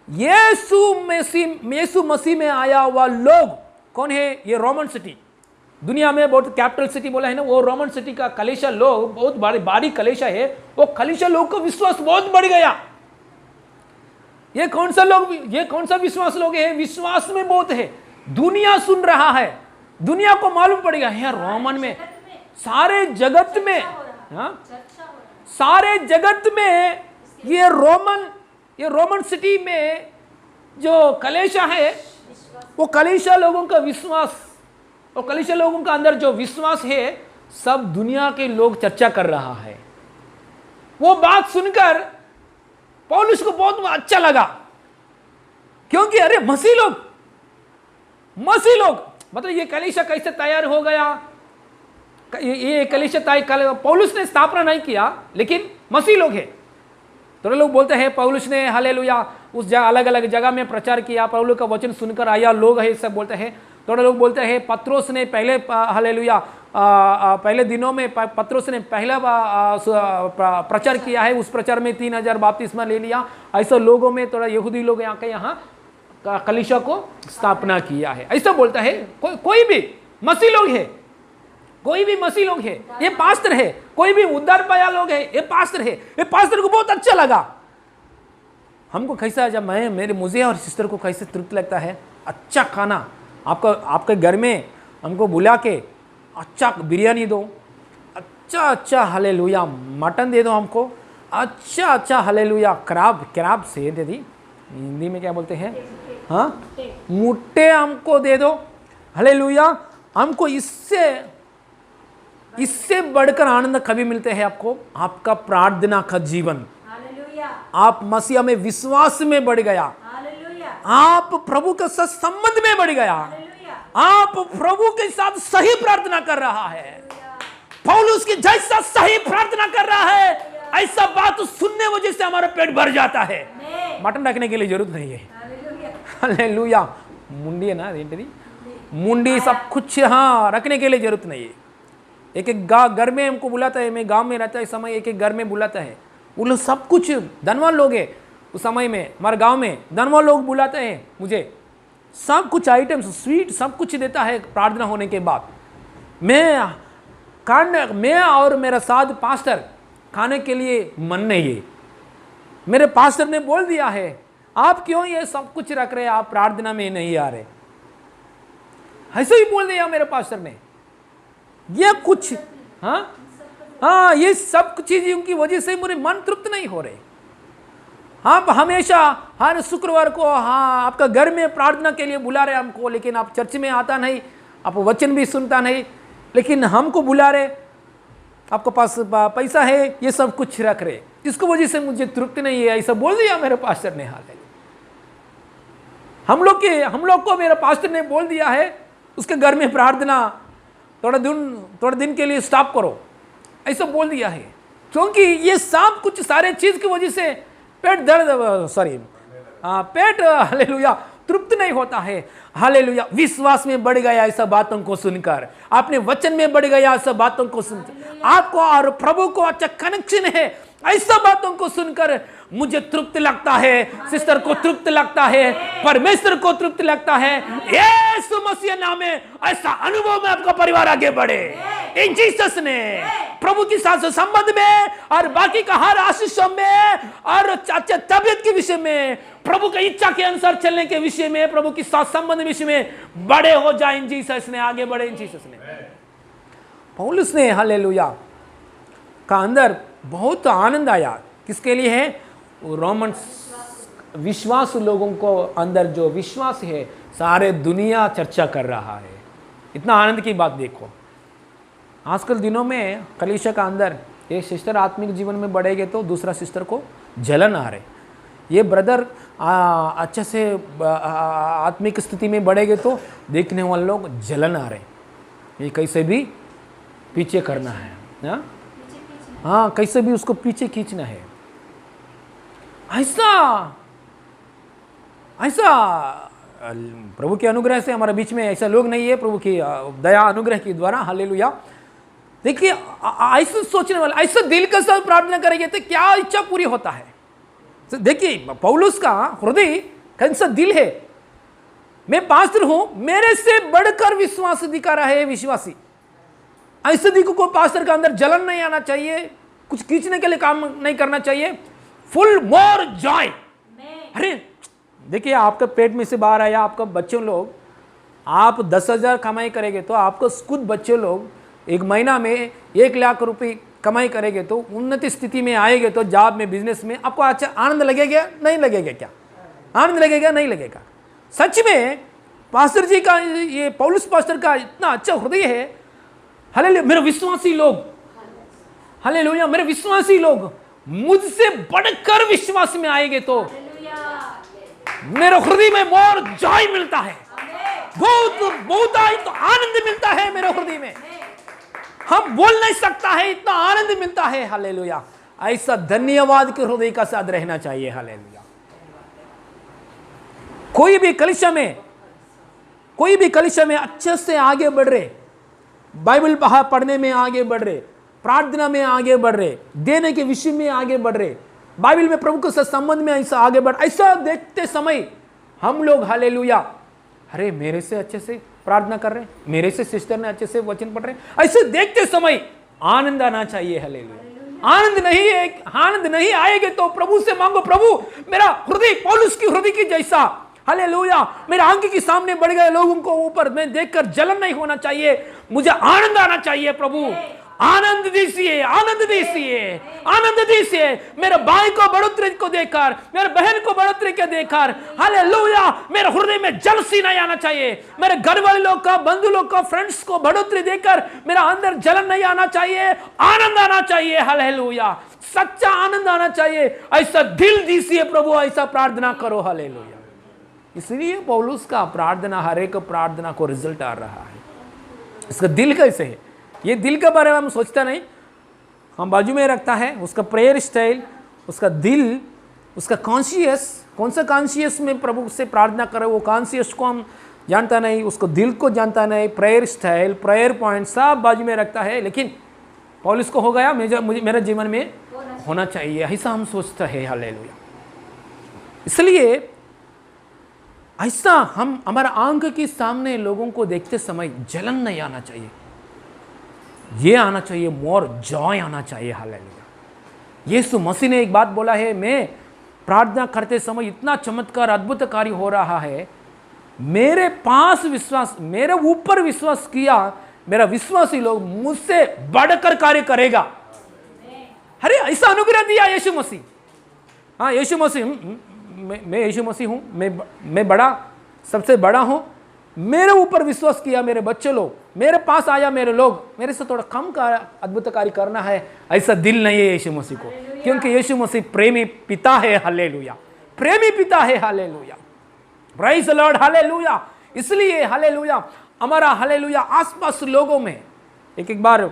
यीशु मसीह में आया हुआ लोग कौन है? ये रोमन सिटी, दुनिया में बहुत कैपिटल सिटी बोला है ना, वो रोमन सिटी का कलीसिया लोग, बहुत भारी कलीसिया है, वो कलीसिया लोग का विश्वास बहुत बढ़ गया। ये कौन सा विश्वास लोग है? विश्वास में बहुत है, दुनिया सुन रहा है, दुनिया को मालूम पड़ेगा यार रोमन में, सारे जगत में, हाँ, सारे जगत में ये रोमन सिटी में जो कलीसिया है, वो कलीसिया लोगों का विश्वास, और कलीसिया लोगों का अंदर जो विश्वास है, सब दुनिया के लोग चर्चा कर रहा है। वो बात सुनकर पौलुस को बहुत अच्छा लगा, क्योंकि अरे मसीह लोग मतलब ये कलीसिया कैसे तैयार हो गया? ये कलीसिया पौलुस ने स्थापना नहीं किया, लेकिन मसीह लोग हैं। थोड़े लोग बोलते हैं पौलुस ने हालेलुया उस अलग अलग जगह में प्रचार किया, पौलुस का वचन सुनकर आया लोग है, सब बोलते हैं। थोड़े लोग बोलते हैं पत्रोस ने पहले हालेलुया पहले दिनों में पत्रोस ने पहला प्रचार किया है, उस प्रचार में 3000 बपतिस्मा ले लिया। ऐसा लोगों में थोड़ा यहूदी लोग यहाँ कलीसिया को स्थापना किया है, ऐसा बोलता है। कोई भी मसीह लोग है, कोई भी मसीह लोग है, ये पास्टर है, कोई भी उद्धार पाया लोग है, ये पास्टर है। ये पास्टर को बहुत अच्छा लगा। हमको कैसा, जब मुझे और सिस्टर को कैसे तृप्त लगता है, अच्छा खाना आपके घर में हमको बुला के अच्छा बिरयानी दो, अच्छा हालेलुया मटन दे दो हमको, अच्छा हालेलुया कराब से दे दी, हिंदी में क्या बोलते हैं, हाँ, मुट्टे हमको दे दो, हालेलुया। हमको इससे बढ़कर आनंद कभी मिलते हैं आपको? आपका प्रार्थना का जीवन, आप मसीह में विश्वास में बढ़ गया, आप प्रभु के साथ संबंध में बढ़ गया, आप प्रभु के साथ सही प्रार्थना कर रहा है, पौलुस की जैसा सही प्रार्थना कर रहा है, ऐसा बात सुनने वजह से हमारा पेट भर जाता है। मटन रखने के लिए जरूरत नहीं है, हालेलुया। मुंडी है ना, मुंडी सब कुछ, हाँ, रखने के लिए जरूरत नहीं है। एक घर में हमको बुलाता है, मैं गांव में रहता है इस समय, एक घर में बुलाता है, वो लोग सब कुछ धनवान लोग है उस समय में, हमारे गांव में धनवान लोग बुलाते हैं मुझे, सब कुछ आइटम्स स्वीट सब कुछ देता है प्रार्थना होने के बाद। मैं और मेरा साथ पास्टर खाने के लिए मन नहीं है। मेरे पास्टर ने बोल दिया है, आप क्यों ये सब कुछ रख रहे हैं, आप प्रार्थना में नहीं आ रहे, ऐसे ही बोल दिया मेरे पास्टर ने। ये कुछ, हाँ, ये सब चीज़ों की वजह से मेरे मन तृप्त नहीं हो रहे। आप हमेशा हर शुक्रवार को, हाँ, आपका घर में प्रार्थना के लिए बुला रहे हमको, लेकिन आप चर्च में आता नहीं, आप वचन भी सुनता नहीं, लेकिन हमको बुला रहे, आपके पास पैसा है, ये सब कुछ रख रहे, इसको वजह से मुझे तृप्ति नहीं है, ऐसा बोल दिया मेरे पास्टर ने। हाल है हम लोग को मेरे पास्टर ने बोल दिया है, उसके घर में प्रार्थना थोड़ा दिन के लिए स्टॉप करो, ऐसा बोल दिया है। क्योंकि ये सब कुछ सारे चीज की वजह से पेट हालेलुया तृप्त नहीं होता है। हालेलुया विश्वास में बढ़ गया ऐसा बातों को सुनकर, आपने वचन में बढ़ गया ऐसा बातों को सुनकर, आपको और प्रभु को अच्छा कनेक्शन है ऐसा बातों को सुनकर मुझे तृप्त लगता है, सिस्टर को तृप्त लगता है, परमेश्वर को तृप्त लगता है। यीशु मसीह नाम में ऐसा अनुभव में आपका परिवार आगे बढ़े इन जीसस ने, प्रभु की साथ संबंध में और बाकी का हर आशीषों में और अच्छे तबियत के विषय में, प्रभु की इच्छा के अनुसार चलने के विषय में, प्रभु की साथ संबंध विषय में बड़े हो जाए इन जीसस ने, आगे बढ़े इन जीसस ने। पौलुस ने हालेलुया का अंदर बहुत आनंद आया, किसके लिए है? रोमन विश्वास लोगों को अंदर जो विश्वास है सारे दुनिया चर्चा कर रहा है। इतना आनंद की बात देखो। आजकल दिनों में कलीसिया का अंदर एक सिस्टर आत्मिक जीवन में बढ़ेगे तो दूसरा सिस्टर को जलन आ रहे, ये ब्रदर अच्छे से आत्मिक स्थिति में बढ़ेगे तो देखने वाले लोग जलन आ रहे, ये कैसे भी पीछे करना है, हाँ कैसे भी उसको पीछे खींचना है। ऐसा ऐसा प्रभु के अनुग्रह से हमारे बीच में ऐसा लोग नहीं है, प्रभु की दया अनुग्रह के द्वारा, हालेलुया। देखिए ऐसा सोचने वाला, ऐसा दिल के साथ प्रार्थना करेंगे तो क्या इच्छा पूरी होता है। देखिए पौलुस का हृदय कैसा दिल है, मैं पास्टर हूं, मेरे से बढ़कर विश्वास दिखा रहा है विश्वासी। ऐसे दिखो को पास्टर का अंदर जलन नहीं आना चाहिए, कुछ खींचने के लिए काम नहीं करना चाहिए, फुल मोर जॉय। अरे देखिए आपका पेट में से बाहर आया आपका बच्चों लोग, आप 10,000 कमाई करेंगे तो आपको खुद बच्चे लोग एक महीना में 1 लाख रुपए कमाई करेंगे तो उन्नति स्थिति में आएंगे तो जॉब में बिजनेस में आपको अच्छा आनंद लगेगा नहीं लगेगा? क्या आनंद लगेगा नहीं लगेगा? सच में पास्टर जी का ये पौलुस पास्टर का इतना अच्छा हृदय है। हालेलुया मेरे विश्वासी लोग, हालेलुया मेरे विश्वासी लोग मुझसे बढ़कर विश्वास में आएंगे तो मेरे हृदय में मोर जॉय मिलता है, बहुत बहुत तो आनंद मिलता है मेरे हृदय में, हम बोल नहीं सकता है इतना आनंद मिलता है। हालेलुया ऐसा धन्यवाद के हृदय का साथ रहना चाहिए। हालेलुया कोई भी कलीसिया में अच्छे से आगे बढ़ रहे, बाइबल पढ़ने में आगे बढ़ रहे, प्रार्थना में आगे बढ़ रहे, देने के विषय में आगे बढ़ रहे, बाइबल में प्रभु के साथ संबंध में ऐसा आगे बढ़, ऐसा देखते समय हम लोग हालेलुया अरे मेरे से अच्छे से प्रार्थना कर रहे हैं, मेरे से सिस्टर ने अच्छे से वचन पढ़ रहे हैं, ऐसे देखते समय आनंद आना चाहिए। हालेलुया आनंद नहीं आएगा तो प्रभु से मांगो, प्रभु मेरा हृदय पौलुस की हृदय की जैसा, हालेलुया मेरा आंख के सामने बढ़ गए लोगों को ऊपर मैं देखकर जलन नहीं होना चाहिए, मुझे आनंद आना चाहिए। प्रभु आनंद दीजिए, आनंद दीजिए, आनंद दीजिए मेरे भाई को बढ़ोतरी को देखकर, मेरे बहन को बढ़ोतरी को देखकर, हालेलुया मेरे हृदय में जलसी नहीं आना चाहिए, मेरे घर वाले लोग का, बंधु लोग का, फ्रेंड्स को बढ़ोतरी देखकर मेरा अंदर जलन नहीं आना चाहिए, आनंद आना चाहिए। हालेलुया सच्चा आनंद आना चाहिए, ऐसा दिल दीजिए प्रभु, ऐसा प्रार्थना करो। हालेलुया इसलिए पौलुस का प्रार्थना, हर एक प्रार्थना को रिजल्ट आ रहा है। इसका दिल कैसे है, ये दिल के बारे में हम सोचता नहीं, हम बाजू में रखता है उसका प्रेयर स्टाइल, उसका दिल, उसका कॉन्शियस, कौन सा कॉन्शियस में प्रभु से प्रार्थना करे वो कॉन्शियस को हम जानता नहीं, उसको दिल को जानता नहीं, प्रेयर स्टाइल, प्रेयर पॉइंट सब बाजू में रखता है। लेकिन पौलुस को हो गया मेरे जीवन में होना चाहिए, ऐसा हम सोचते हैं। हालेलुया इसलिए ऐसा हम हमारा आंख के सामने लोगों को देखते समय जलन नहीं आना चाहिए, ये आना चाहिए मोर जॉय आना चाहिए। हालेलुया यीशु मसीह ने एक बात बोला है, मैं प्रार्थना करते समय इतना चमत्कार अद्भुत कार्य हो रहा है, मेरे पास विश्वास, मेरे ऊपर विश्वास किया मेरा विश्वासी लोग मुझसे बढ़कर कार्य करेगा। अरे ऐसा अनुग्रह दिया यीशु मसीह। हाँ यीशु मसीह, मैं यीशु मसीह हूँ, मैं बड़ा, सबसे बड़ा हूँ, मेरे ऊपर विश्वास किया मेरे बच्चे लोग, मेरे पास आया मेरे लोग, मेरे से थोड़ा कम का अद्भुत कार्य करना है, ऐसा दिल नहीं है यीशु मसीह को, क्योंकि यीशु मसीह प्रेमी पिता है। हालेलुया प्रेमी पिता है। Hallelujah praise the Lord. Hallelujah इसलिए हालेलुया हमारा हालेलुया आसपास लोगों में एक बार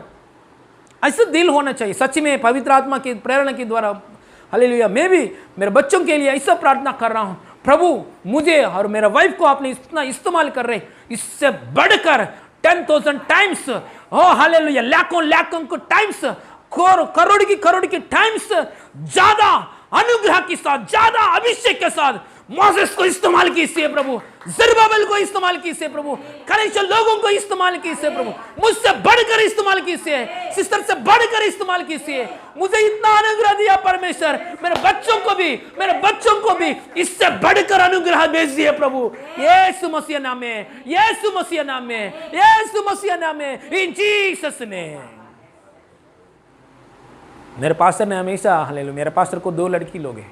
ऐसा दिल होना चाहिए सच में, पवित्र आत्मा की प्रेरणा के द्वारा। हालेलुया मैं भी मेरे बच्चों के लिए ऐसा प्रार्थना कर रहा हूँ, प्रभु मुझे और मेरा वाइफ को आपने इतना इस्तेमाल कर रहे, इससे बढ़कर 10,000 टाइम्स, ओ हालेलुया लाखों को टाइम्स, करोड़ की टाइम्स ज्यादा अनुग्रह के साथ, ज्यादा अभिषेक के साथ मोसेस को इस्तेमाल कीजिए प्रभु, जरुब्बाबेल को इस्तेमाल कीजिए प्रभु, कलीसिया लोगों को इस्तेमाल कीजिए प्रभु, मुझसे बढ़कर इस्तेमाल कीजिए, सिस्टर से बढ़कर इस्तेमाल कीजिए। मुझे इतना अनुग्रह दिया परमेश्वर, मेरे बच्चों को भी इससे बढ़कर अनुग्रह भेज दिए प्रभु, यीशु मसीह नाम में, यीशु मसीह नाम में, यीशु मसीह नाम में, इन जीसस नेम। मेरे पास्टर ने हमेशा, हालेलुया मेरे पास्टर को 2 लड़की लोग हैं,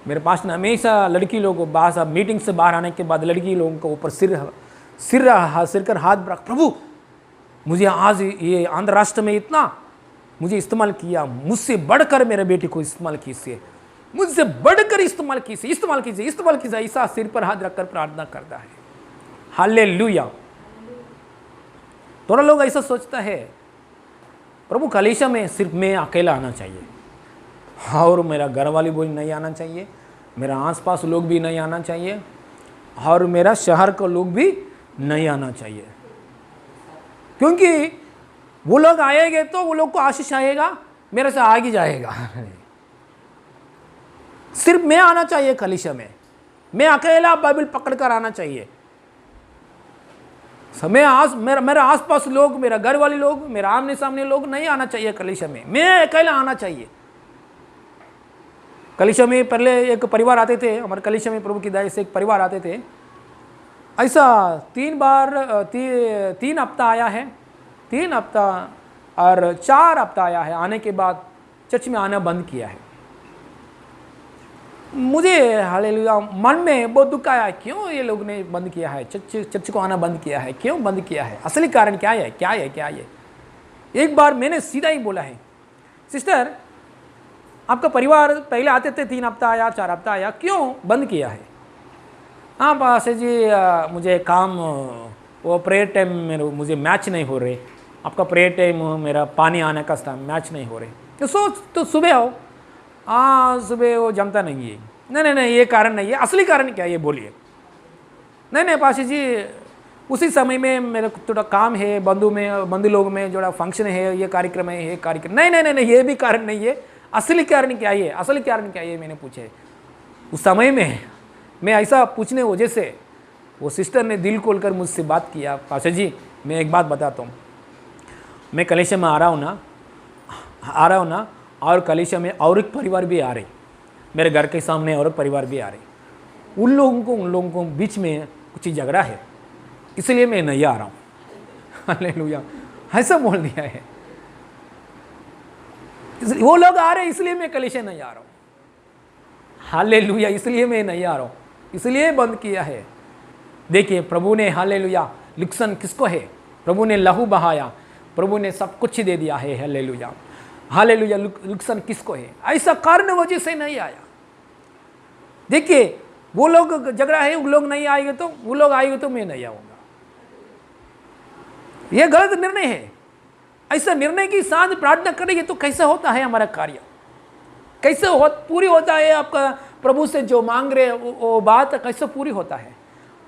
मेरे पास ना हमेशा लड़की लोगों बाहर मीटिंग से बाहर आने के बाद लड़की लोगों को ऊपर सिर कर हाथ रख, प्रभु मुझे आज ये आंध्र राष्ट्र में इतना मुझे इस्तेमाल किया, मुझसे बढ़कर मेरे बेटे को इस्तेमाल कीजिए, मुझसे बढ़कर इस्तेमाल कीजिए। ऐसा सिर पर हाथ रखकर प्रार्थना करता है। हालेलुया। थोड़ा लोग ऐसा सोचता है प्रभु कलीसिया में सिर्फ मैं अकेला आना चाहिए और मेरा घर वाली बोल नहीं आना चाहिए, मेरा आसपास लोग भी नहीं आना चाहिए और मेरा शहर का लोग भी नहीं आना चाहिए, क्योंकि वो लोग आएंगे तो वो लोग को आशीष आएगा, मेरे से आगे जाएगा। सिर्फ मैं आना चाहिए कलीसिया में, मैं अकेला बाइबल पकड़ कर आना चाहिए। मेरा आसपास लोग, मेरा घर वाले लोग, मेरा आमने सामने लोग नहीं आना चाहिए कलीसिया में, मैं अकेला आना चाहिए। कलीसिया में पहले एक परिवार आते थे, हमारे कलीसिया में प्रभु की दया से एक परिवार आते थे। ऐसा 3 हफ्ता आया है, 3 हफ्ता और 4 हफ्ता आया है, आने के बाद चर्च में आना बंद किया है। मुझे हालेलुया मन में बहुत दुख आया, क्यों ये लोग ने बंद किया है, चर्च को आना बंद किया है, क्यों बंद किया है, असली कारण क्या है। एक बार मैंने सीधा ही बोला है, सिस्टर आपका परिवार पहले आते थे, 3 हफ्ता आया, 4 हफ्ता आया, क्यों बंद किया है। हाँ पास जी मुझे काम, वो प्रेयर टाइम में मुझे मैच नहीं हो रहे, आपका प्रेयर टाइम मेरा पानी आने का टाइम मैच नहीं हो रहे, तो सुबह आओ। हाँ सुबह वो जमता नहीं है। नहीं ये कारण नहीं है, असली कारण क्या है ये बोलिए। नहीं पाशी जी उसी समय में मेरा थोड़ा काम है, बंधु लोग में जो फंक्शन है, ये कार्यक्रम है, ये कार्यक्रम नहीं ये भी कारण नहीं है। असली कारण क्या है मैंने पूछे। उस समय में मैं ऐसा पूछने वजह से वो सिस्टर ने दिल खोलकर मुझसे बात किया, पाशा जी मैं एक बात बताता हूँ, मैं कलीसिया में आ रहा हूँ ना और कलीसिया में और एक परिवार भी आ रहे, मेरे घर के सामने और एक परिवार भी आ रहे, उन लोगों को बीच में कुछ झगड़ा है, इसलिए मैं नहीं आ रहा हूँ। हालेलुया, ऐसा बोल दिया है। वो लोग आ रहे इसलिए मैं कलीसिया नहीं आ रहा हूँ। हालेलुया, इसलिए मैं नहीं आ रहा हूँ, इसलिए बंद किया है। देखिए प्रभु ने हालेलुया लिक्सन किसको है, प्रभु ने लहू बहाया, प्रभु ने सब कुछ दे दिया है। हालेलुया हालेलुया, लिक्सन किसको है, ऐसा कारण वजह से नहीं आया। देखिए वो लोग झगड़ा है, वो लोग नहीं आएंगे तो वो लोग आएंगे तो मैं नहीं आऊँगा, यह गलत निर्णय है। ऐसा निर्णय के साथ प्रार्थना करेंगे तो कैसे होता है हमारा कार्य, कैसे पूरी होता है। आपका प्रभु से जो मांग रहे वो बात कैसे पूरी होता है।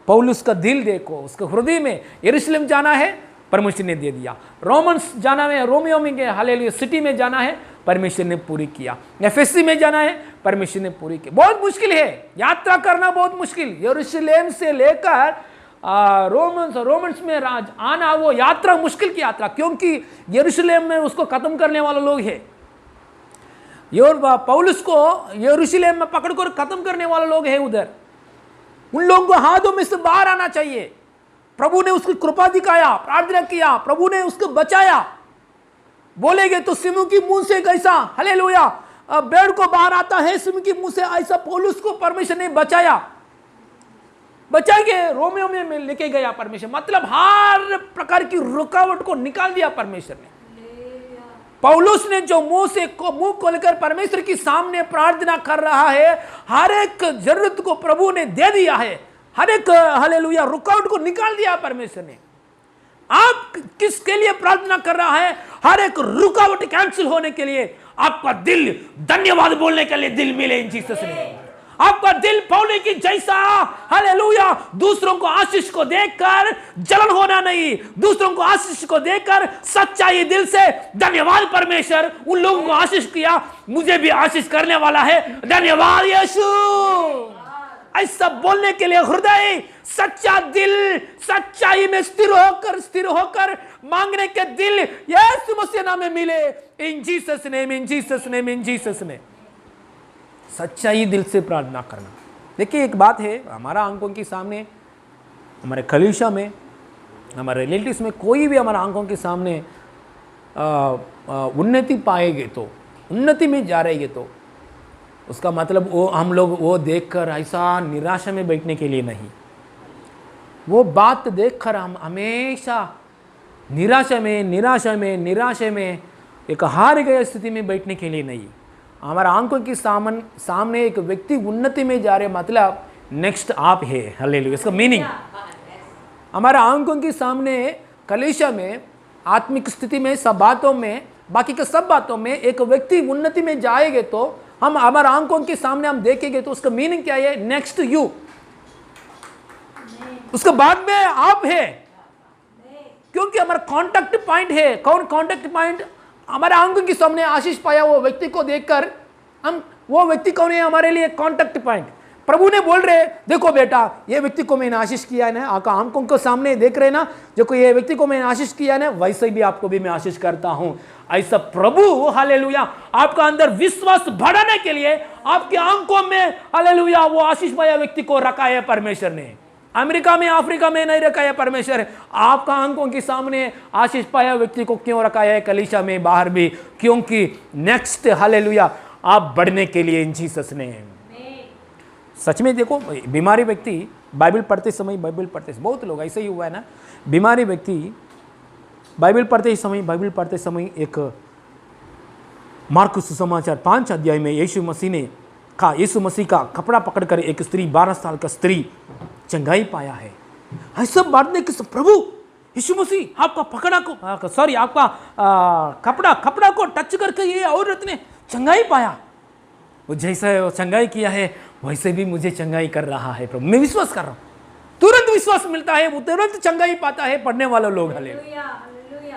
पौलुस का दिल देखो, उसके हृदय में यरूशलेम जाना है, परमेश्वर ने दे दिया। रोमन्स जाना है, रोमियो में हालेलुया सिटी में जाना है, परमेश्वर ने पूरी किया। एफएससी में जाना है, परमेश्वर ने पूरी की। बहुत मुश्किल है यात्रा करना, बहुत मुश्किल। यरूशलेम से लेकर रोमन्स में आना, वो यात्रा मुश्किल की यात्रा, क्योंकि यरूशलेम में उसको खत्म करने वाले लोग हैं। पौलुस को यरूशलेम में पकड़कर खत्म करने वाले लोग हैं उधर। उन लोगों को हाथों में से बाहर आना चाहिए। प्रभु ने उसकी कृपा दिखाया, प्रार्थना किया, प्रभु ने उसको बचाया। बोलेंगे तो सिंह की मुंह से कैसा हालेलुया भेड़ को बाहर आता है, सिंह की मुंह से ऐसा पौलुस को परमेश्वर ने बचाएंगे। रोमियो में लेके गया परमेश्वर, मतलब हर प्रकार की रुकावट को निकाल दिया परमेश्वर ने। पौलुस ने जो मुंह खोलकर परमेश्वर के सामने प्रार्थना कर रहा है, हर एक जरूरत को प्रभु ने दे दिया है, हर एक हालेलुया रुकावट को निकाल दिया परमेश्वर ने। आप किसके लिए प्रार्थना कर रहा है? हर एक रुकावट कैंसिल होने के लिए, आपका दिल धन्यवाद बोलने के लिए दिल मिले इन जीसस ने। आपका दिल पौले की जैसा हालेलुया दूसरों को आशीष को देखकर जलन होना नहीं, दूसरों को आशीष को देखकर सच्चाई दिल से धन्यवाद परमेश्वर, उन लोगों को आशीष किया, मुझे भी आशीष करने वाला है, धन्यवाद यीशु। ऐसा बोलने के लिए हृदय, सच्चा दिल, सच्चाई में स्थिर होकर मांगने के दिल यीशु मसीह नाम में मिले। इन जीसस नेम, इन जीसस नेम, इन जीसस नेम। सच्चाई दिल से प्रार्थना करना। देखिए एक बात है, हमारा आंखों के सामने, हमारे कलीसिया में, हमारे रिलेटिव्स में कोई भी हमारा आंखों के सामने उन्नति पाएंगे तो, उन्नति में जा रहेंगे तो उसका मतलब वो हम लोग वो देखकर ऐसा निराशा में बैठने के लिए नहीं, वो बात देखकर हम हमेशा निराशा में एक हार गए स्थिति में बैठने के लिए नहीं। हमारा आंखों के सामने एक व्यक्ति उन्नति में जा रहे, मतलब नेक्स्ट आप है। हालेलुया। इसका मीनिंग हमारा आंखों के सामने कलीसिया में, आत्मिक स्थिति में, सब बातों में, बाकी के सब बातों में एक व्यक्ति उन्नति में जाएंगे तो हम हमारे आंखों के सामने हम देखेंगे तो उसका मीनिंग क्या है? नेक्स्ट यू, उसके बाद में आप है, क्योंकि हमारा कांटेक्ट पॉइंट है। कौन कांटेक्ट पॉइंट? हमारे आंखों के सामने आशीष पाया वो व्यक्ति को देखकर हम, वो व्यक्ति कौन है हमारे लिए? Contact point. प्रभु ने बोल रहे, देखो बेटा ये व्यक्ति को मैंने आशीष किया है ना, आपका आंखों के सामने देख रहे ना, जो ये व्यक्ति को मैंने आशीष किया है ना, वैसे भी आपको भी मैं आशीष करता हूं। ऐसा प्रभु हालेलुया आपका अंदर विश्वास बढ़ाने के लिए आपकी आंखों में हालेलुया वो आशीष पाया व्यक्ति को रखा है परमेश्वर ने। अमेरिका में, अफ्रीका में नहीं रखा है परमेश्वर, आपका आंखों के सामने आशीष पाया व्यक्ति को क्यों रखा है? कलीसिया में, बाहर भी, क्योंकि नेक्स्ट हालेलुया आप बढ़ने के लिए इन जीसस ने। सच में देखो, बीमारी व्यक्ति बाइबल पढ़ते समय बहुत लोग ऐसे ही हुआ है ना, बीमारी व्यक्ति बाइबल पढ़ते समय एक मार्कुस सुसमाचार 5 अध्याय में यीशु मसीह का कपड़ा पकड़कर एक स्त्री, 12 साल का स्त्री चंगाई पाया है। ऐसा बांटने के प्रभु यीशु मसीह आपका आपका कपड़ा को टच करके ये औरत ने चंगाई पाया, वो जैसा वो चंगाई किया है वैसे भी मुझे चंगाई कर रहा है प्रभु, मैं विश्वास कर रहा हूँ। तुरंत विश्वास मिलता है, वो तुरंत चंगाई पाता है पढ़ने वाले लोग।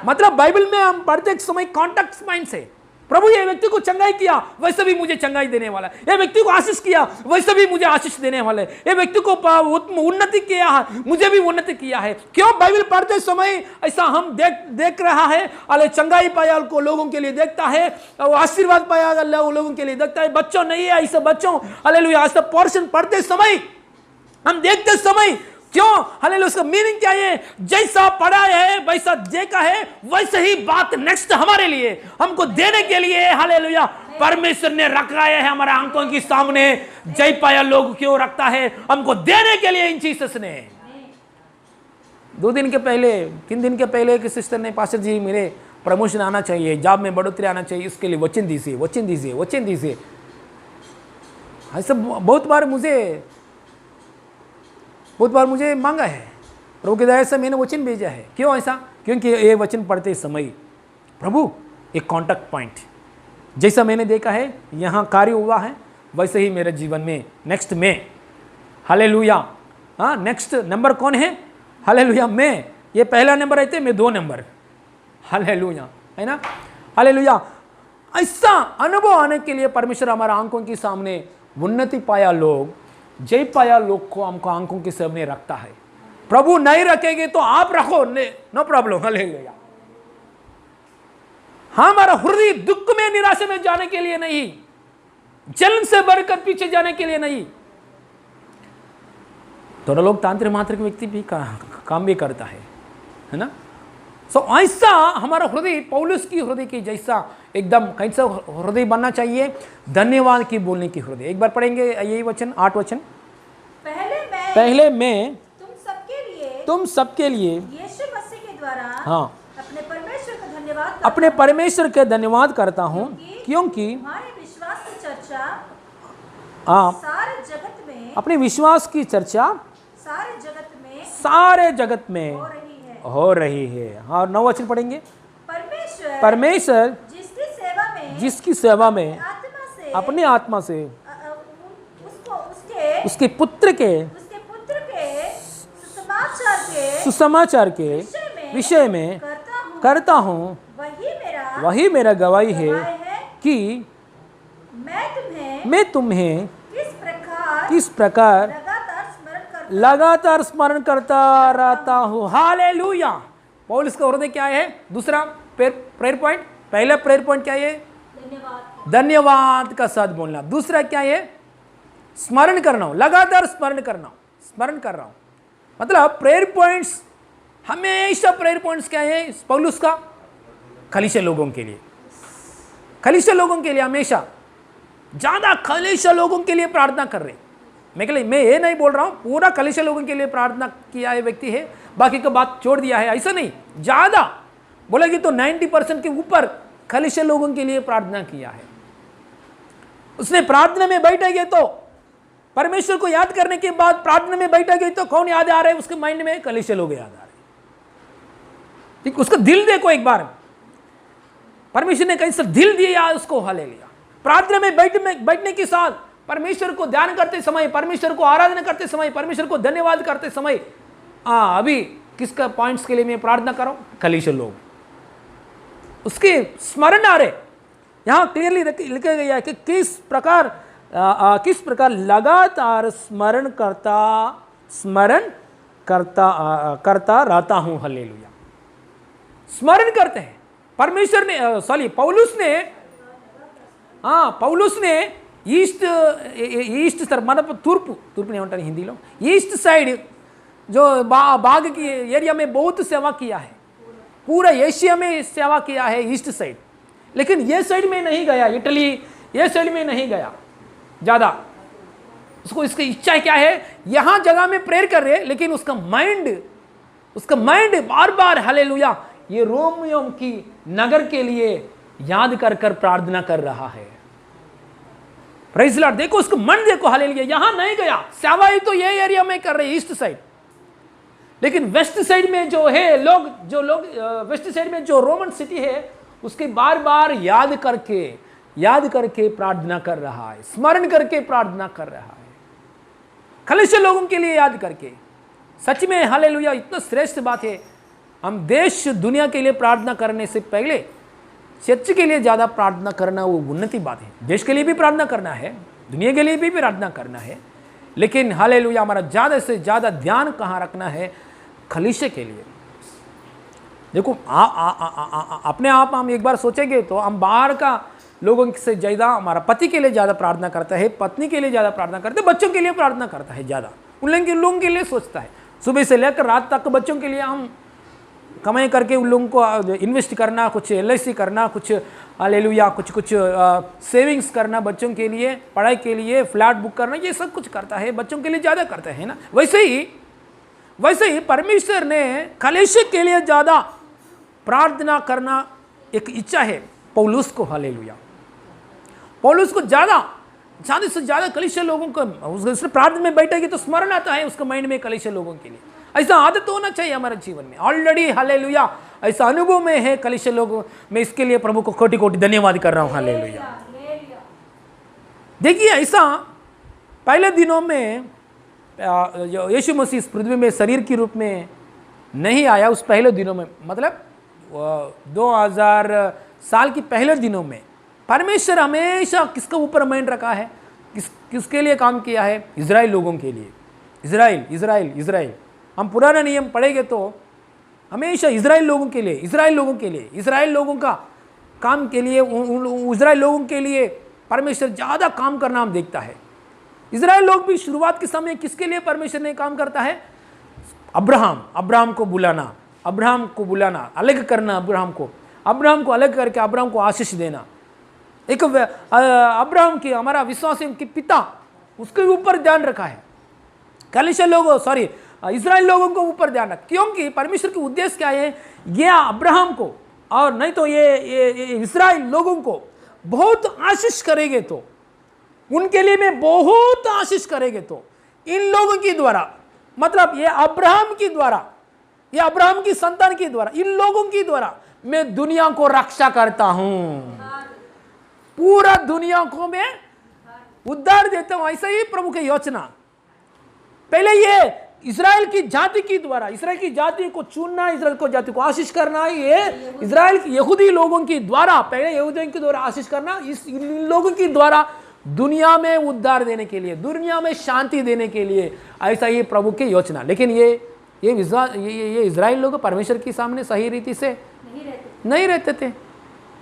मतलब बाइबल में हम पढ़ते समय कॉन्टेक्स्ट माइंड से, प्रभु ये व्यक्ति को चंगाई किया वैसे भी मुझे चंगाई देने वाला है, ये व्यक्ति को आशीष किया वैसे भी मुझे आशीष देने वाला है, ये व्यक्ति को उन्नति किया है मुझे भी उन्नति किया है। क्यों? बाइबल पढ़ते समय ऐसा हम देख रहा है, अरे चंगाई पाया को लोगों के लिए देखता है, आशीर्वाद पाया अल्लाह लोगों के लिए देखता है। बच्चों नहीं है ऐसे बच्चों, हालेलुया ऐसा पोर्शन पढ़ते समय हम देखते समय, क्यों? हालेलुया उसका मीनिंग क्या है? जैसा पढ़ा है वैसा देखा है, वैसे ही बात नेक्स्ट हमारे लिए हमको देने के लिए हालेलुया परमेश्वर ने रखा है हमारे आंखों के सामने। जय पाया लोग क्यों रखता है? हमको देने के लिए इन जीसस ने। 3 दिन के पहले एक सिस्टर ने, पास्टर जी मेरे प्रमोशन आना चाहिए, जॉब में बढ़ोतरी आना चाहिए, इसके लिए वचन दीजिए। ऐसा बहुत बार मुझे मांगा है, प्रभु की दया से मैंने वचन भेजा है। क्यों ऐसा? क्योंकि ये वचन पढ़ते समय प्रभु एक कांटेक्ट पॉइंट, जैसा मैंने देखा है यहाँ कार्य हुआ है वैसे ही मेरे जीवन में नेक्स्ट में हालेलुया। हाँ, नेक्स्ट नंबर कौन है? हालेलुया मैं, ये पहला नंबर रहते, मैं 2 नंबर। हालेलुया, है ना? हालेलुया। ऐसा अनुभव आने के लिए परमेश्वर हमारा आंखों के सामने उन्नति पाया लोग, जय पाया लोग को हमको आंखों के सामने रखता है। प्रभु नहीं रखेंगे तो आप रखो, नो प्रॉब्लम। हालेलुया। हमारा हृदय दुख में, निराशा में जाने के लिए नहीं, जलन से बढ़कर पीछे जाने के लिए नहीं। थोड़ा लोग तांत्रिक मांत्रिक व्यक्ति भी काम भी करता है ना? सो ऐसा हमारा हृदय पौलुस की हृदय की जैसा एकदम कैसा हृदय बनना चाहिए? धन्यवाद की बोलने की हृदय। एक बार पढ़ेंगे यही वचन, 8 वचन। पहले मैं तुम सबके लिए यीशु मसीह के द्वारा हाँ अपने परमेश्वर का धन्यवाद करता हूँ, क्योंकि हमारे विश्वास की चर्चा सारे जगत में, अपने विश्वास की चर्चा सारे जगत में हो रही है। और 9 वचन पढ़ेंगे। परमेश्वर जिसकी सेवा में अपनी आत्मा से उसके पुत्र के सुसमाचार के विषय में करता हूँ, वही मेरा गवाही है कि मैं तुम्हें किस प्रकार लगातार स्मरण करता रहता हूँ। हालेलुया। पौलुस का हृदय क्या है? दूसरा प्रेयर पॉइंट, पहला प्रेयर पॉइंट क्या है? धन्यवाद का साथ बोलना। दूसरा क्या है? स्मरण करना हो, लगातार स्मरण कर रहा हूं। मतलब प्रेयर पॉइंट्स, हमेशा प्रेयर पॉइंट्स क्या है पौलुस का? कलीसिया लोगों के लिए हमेशा ज़्यादा कलीसिया लोगों के लिए प्रार्थना कर रहे। मैं ये नहीं बोल रहा हूँ पूरा कलीसिया लोगों के लिए प्रार्थना किया है व्यक्ति है, बाकी का बात छोड़ दिया है, ऐसा नहीं। ज़्यादा बोलेगी तो 90% के ऊपर कलीसिया लोगों के लिए प्रार्थना किया है। उसने प्रार्थना में बैठेगे तो परमेश्वर को याद करने के बाद प्रार्थना में बैठेगे तो कौन याद आ रहा है उसके माइंड में? कलीसिया लोग याद आ रहे। ठीक, उसका दिल देखो एक बार, परमेश्वर ने कैसे दिल दिया उसको, हालेलुया। प्रार्थना में बैठने के साथ परमेश्वर को ध्यान करते समय, परमेश्वर को आराधना करते समय, परमेश्वर को धन्यवाद करते समय, अभी किसका पॉइंट्स के लिए मैं प्रार्थना कर रहा हूं? कलीसिया लोग, उसके स्मरण आ रहे। यहां क्लियरली लिखा गया है कि किस प्रकार लगातार स्मरण करता रहता हूं। हालेलुया, स्मरण करते हैं। परमेश्वर ने पौलुस ने ईस्ट सर मतलब तूर्पु नहीं हिंदी लो, ईस्ट साइड जो बाग की एरिया में बहुत सेवा किया है, पूरा एशिया में सेवा किया है ईस्ट साइड, लेकिन ये साइड में नहीं गया, इटली ये साइड में नहीं गया ज़्यादा। उसको इसकी इच्छा क्या है? यहाँ जगह में प्रेयर कर रहे, लेकिन उसका माइंड बार बार हालेलुया ये रोम की नगर के लिए याद कर प्रार्थना कर रहा है। प्रेज़ लॉर्ड, देखो उसका मन देखो, हालेलुया यहाँ नहीं गया, सेवा ही तो ये एरिया में कर रहे ईस्ट साइड, लेकिन वेस्ट साइड में जो है लोग वेस्ट साइड में जो रोमन सिटी है उसके बार बार याद करके प्रार्थना कर रहा है, स्मरण करके प्रार्थना कर रहा है, कलीसिया लोगों के लिए याद करके। सच में हालेलुया इतना श्रेष्ठ बात है। हम देश दुनिया के लिए प्रार्थना करने से पहले चर्च के लिए ज़्यादा प्रार्थना करना वो उन्नति बात है। देश के लिए भी प्रार्थना करना है, दुनिया के लिए भी प्रार्थना करना है, लेकिन हालेलुया हमारा ज़्यादा से ज़्यादा ध्यान कहाँ रखना है? कलीसिया के लिए। देखो अपने आप हम एक बार सोचेंगे तो हम बाहर का लोगों से ज़्यादा हमारा पति के लिए ज़्यादा प्रार्थना करता है, पत्नी के लिए ज़्यादा प्रार्थना करता है, बच्चों के लिए प्रार्थना करता है ज़्यादा, उन लोगों के लिए सोचता है। सुबह से लेकर रात तक बच्चों के लिए हम कमाई करके उन लोगों को इन्वेस्ट करना, कुछ LIC करना, कुछ हालेलुया कुछ सेविंग्स करना, बच्चों के लिए पढ़ाई के लिए फ्लैट बुक करना, ये सब कुछ करता है, बच्चों के लिए ज़्यादा करता है ना। वैसे ही परमेश्वर ने कलीसिया के लिए ज़्यादा प्रार्थना करना एक इच्छा है पौलुस को। हालेलुया, पौलुस को ज़्यादा से ज़्यादा कलीसिया लोगों को, उसने प्रार्थना में बैठेगी तो स्मरण आता है उसके माइंड में कलीसिया लोगों के लिए। ऐसा आदत होना चाहिए हमारे जीवन में। ऑलरेडी हालेलुया ऐसा अनुभव में है कलीसिया लोगों में, इसके लिए प्रभु को कोटि कोटि धन्यवाद कर रहा हूँ। हालेलुया। देखिए ऐसा पहले दिनों में यीशु मसीह इस पृथ्वी में शरीर के रूप में नहीं आया। उस पहले दिनों में मतलब 2000 साल की पहले दिनों में परमेश्वर हमेशा किसके ऊपर माइंड रखा है? किसके लिए काम किया है? इजराइल लोगों के लिए। इजराइल हम पुराना नियम पढ़ेंगे तो हमेशा इजराइल लोगों के लिए, इजराइल लोगों का काम के लिए, इजराइल लोगों के लिए परमेश्वर ज़्यादा काम करना हम देखता है। इजराइल लोग भी शुरुआत के समय किसके लिए परमेश्वर ने काम करता है? अब्राहम को बुलाना, अलग करना, अब्राहम को अलग करके अब्राहम को आशीष देना। एक अब्राहम की हमारा विश्वासी के पिता, उसके ऊपर ध्यान रखा है। कलीसिया लोगों इजराइल लोगों को ऊपर ध्यान रखा, क्योंकि परमेश्वर के उद्देश्य क्या है? ये अब्राहम को और नहीं तो ये इजराइल लोगों को बहुत आशीष करेंगे, तो उनके लिए मैं बहुत आशीष करेंगे, तो इन लोगों के द्वारा, मतलब ये अब्राहम के द्वारा, ये अब्राहम की संतान के द्वारा, इन लोगों के द्वारा मैं दुनिया को रक्षा करता हूं, पूरा दुनिया को मैं उद्धार देता हूं। ऐसा ही प्रभु की योजना। पहले ये इजराइल की जाति के द्वारा, इजराइल की जाति को चुनना, इजराइल को जाति को आशीष करना, ये इजराइल यहूदी लोगों के द्वारा, पहले यहूदियों के द्वारा आशीष करना, इन लोगों के द्वारा दुनिया में उद्धार देने के लिए, दुनिया में शांति देने के लिए, ऐसा ये प्रभु की योजना। लेकिन ये इजराइल लोग परमेश्वर के सामने सही रीति से नहीं रहते थे,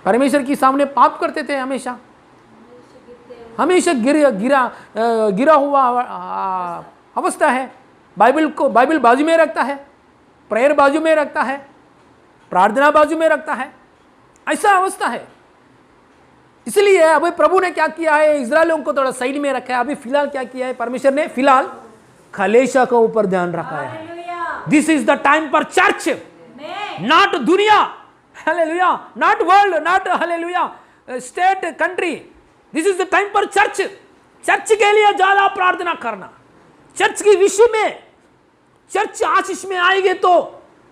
परमेश्वर के सामने पाप करते थे, हमेशा गिरा हुआ अवस्था है। बाइबल बाजू में रखता है, प्रेयर बाजू में रखता है, प्रार्थना बाजू में रखता है, ऐसा अवस्था है। इसलिए अभी प्रभु ने क्या किया है, इजरायलियों को थोड़ा साइड में रखा है। अभी फिलहाल क्या किया है परमेश्वर ने, फिलहाल कलीसिया के ऊपर ध्यान रखा है। Hallelujah this is the time for church, amen not दुनिया, hallelujah, not world, not hallelujah state country. This is the time for church. Church के लिए ज्यादा प्रार्थना करना, चर्च के विषय में, चर्च आशीष में आएंगे तो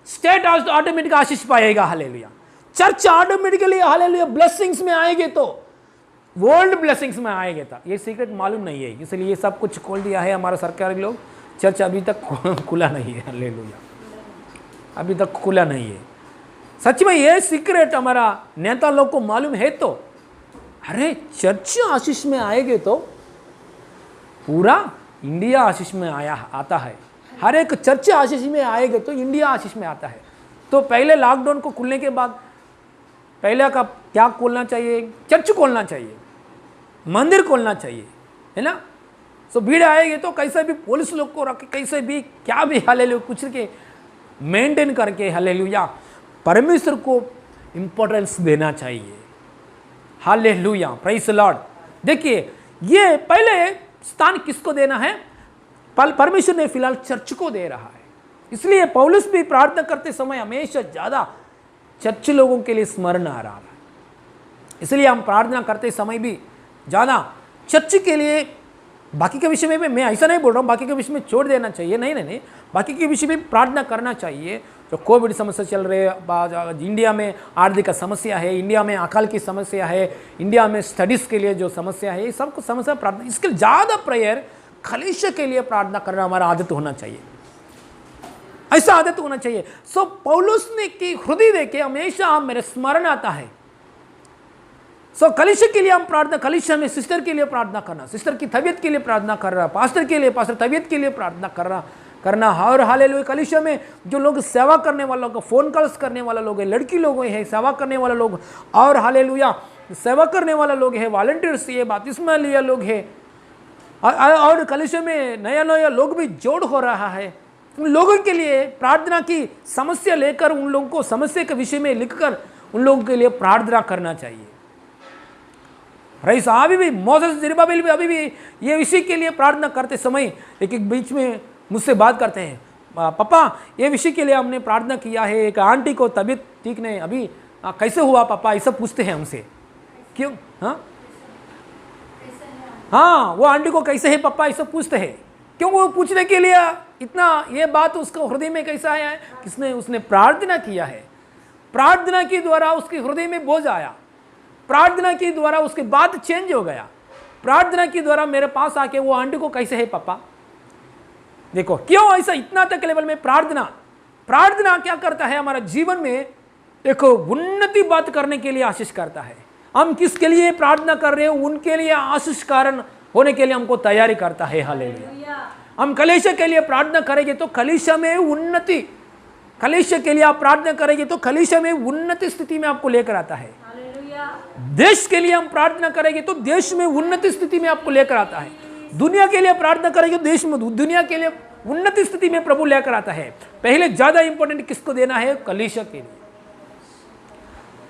स्टेट ऑटोमेटिक आशीष पाएगा, hallelujah. Church automatically hallelujah blessings में आएंगे तो वर्ल्ड ब्लेसिंग्स में आएंगे था। ये सीक्रेट मालूम नहीं है, इसलिए ये सब कुछ खोल दिया है हमारा सरकार के लोग। चर्च अभी तक खुला नहीं है, हालेलुया, अभी तक खुला नहीं है। सच में ये सीक्रेट हमारा नेता लोग को मालूम है तो, अरे चर्च आशीष में आएंगे तो पूरा इंडिया आशीष में आता है। हर एक चर्च आशीष में आएंगे तो इंडिया आशीष में आता है। तो पहले लॉकडाउन को खुलने के बाद पहले का क्या खोलना चाहिए, चर्च खोलना चाहिए, मंदिर खोलना चाहिए, है ना। सो भीड़ आएगी तो कैसे भी पुलिस लोग को रख, कैसे भी क्या भी हालेलुया कुछ के मेंटेन करके हालेलुया परमेश्वर को इंपॉर्टेंस देना चाहिए, हालेलुया, प्रेज़ द लॉर्ड। देखिए ये पहले स्थान किसको देना है, परमेश्वर ने फिलहाल चर्च को दे रहा है। इसलिए पौलुस भी प्रार्थना करते समय हमेशा ज़्यादा चर्च लोगों के लिए स्मरण आ रहा है। इसलिए हम प्रार्थना करते समय भी ज़्यादा चर्च के लिए, बाकी के विषय में मैं ऐसा नहीं बोल रहा हूँ बाकी के विषय में छोड़ देना चाहिए, नहीं, बाकी के विषय में प्रार्थना करना चाहिए। जो कोविड समस्या चल रही है, इंडिया में आर्थिक समस्या है, इंडिया में अकाल की समस्या है, इंडिया में स्टडीज़ के लिए जो समस्या है, ये सबको समस्या प्रार्थना, इसके लिए ज़्यादा प्रेयर कलीसिया के लिए प्रार्थना करना हमारा आदत होना चाहिए, ऐसा आदत होना चाहिए। सो पौलुस ने की हृदय देखे हमेशा मेरे स्मरण आता है। सो कलीसिया के लिए हम प्रार्थना, कलीसिया में सिस्टर के लिए प्रार्थना करना, सिस्टर की तबीयत के लिए प्रार्थना कर रहा, पास्टर के लिए, पास्टर तबीयत के लिए प्रार्थना करना। और हालेलुया कलीसिया में जो लोग सेवा करने वाला लोग, फोन कॉल्स करने वाला लोग है, लड़की लोग हैं सेवा करने वाला लोग, और हालेलुया सेवा करने वाला लोग है, वॉलंटियर्स ये बपतिस्मा लिया लोग है, और कलीसिया में नया लोग भी जोड़ हो रहा है। उन लोगों के लिए प्रार्थना की समस्या लेकर, उन लोगों को समस्या के विषय में लिखकर उन लोगों के लिए प्रार्थना करना चाहिए। रईस अभी भी मोसेस जरुब्बाबेल भी अभी भी ये विषय के लिए प्रार्थना करते समय एक बीच में मुझसे बात करते हैं, पापा ये विषय के लिए हमने प्रार्थना किया है, एक आंटी को तबीयत ठीक नहीं, अभी कैसे हुआ पापा, ऐसा पूछते हैं हमसे। क्यों? हाँ वो आंटी को कैसे है पापा ऐसा पूछते हैं। क्यों? वो पूछने के लिए इतना ये बात उसको हृदय में कैसा आया है, किसने उसने प्रार्थना किया है, प्रार्थना के द्वारा उसके हृदय में बोझ आया, प्रार्थना के द्वारा उसकी बात चेंज हो गया, प्रार्थना के द्वारा मेरे पास आके वो आंटी को कैसे है पापा। देखो क्यों ऐसा इतना तक लेवल में प्रार्थना क्या करता है हमारा जीवन में, देखो उन्नति बात करने के लिए आशीष करता है। हम किसके लिए प्रार्थना कर रहे हो, उनके लिए आशीष कारण होने के लिए हमको तैयारी करता है, हालेलुया। हम कलीसिया के लिए प्रार्थना करेंगे तो कलीसिया में उन्नति, कलीसिया के लिए आप प्रार्थना करेंगे तो कलीसिया में उन्नति स्थिति में आपको लेकर आता है। देश के लिए हम प्रार्थना करेंगे तो देश में उन्नति स्थिति में आपको लेकर आता है। दुनिया के लिए प्रार्थना करेंगे तो देश में, दुनिया के लिए उन्नति स्थिति में प्रभु लेकर आता है। पहले ज्यादा इंपॉर्टेंट किसको देना है, कलीसिया के लिए।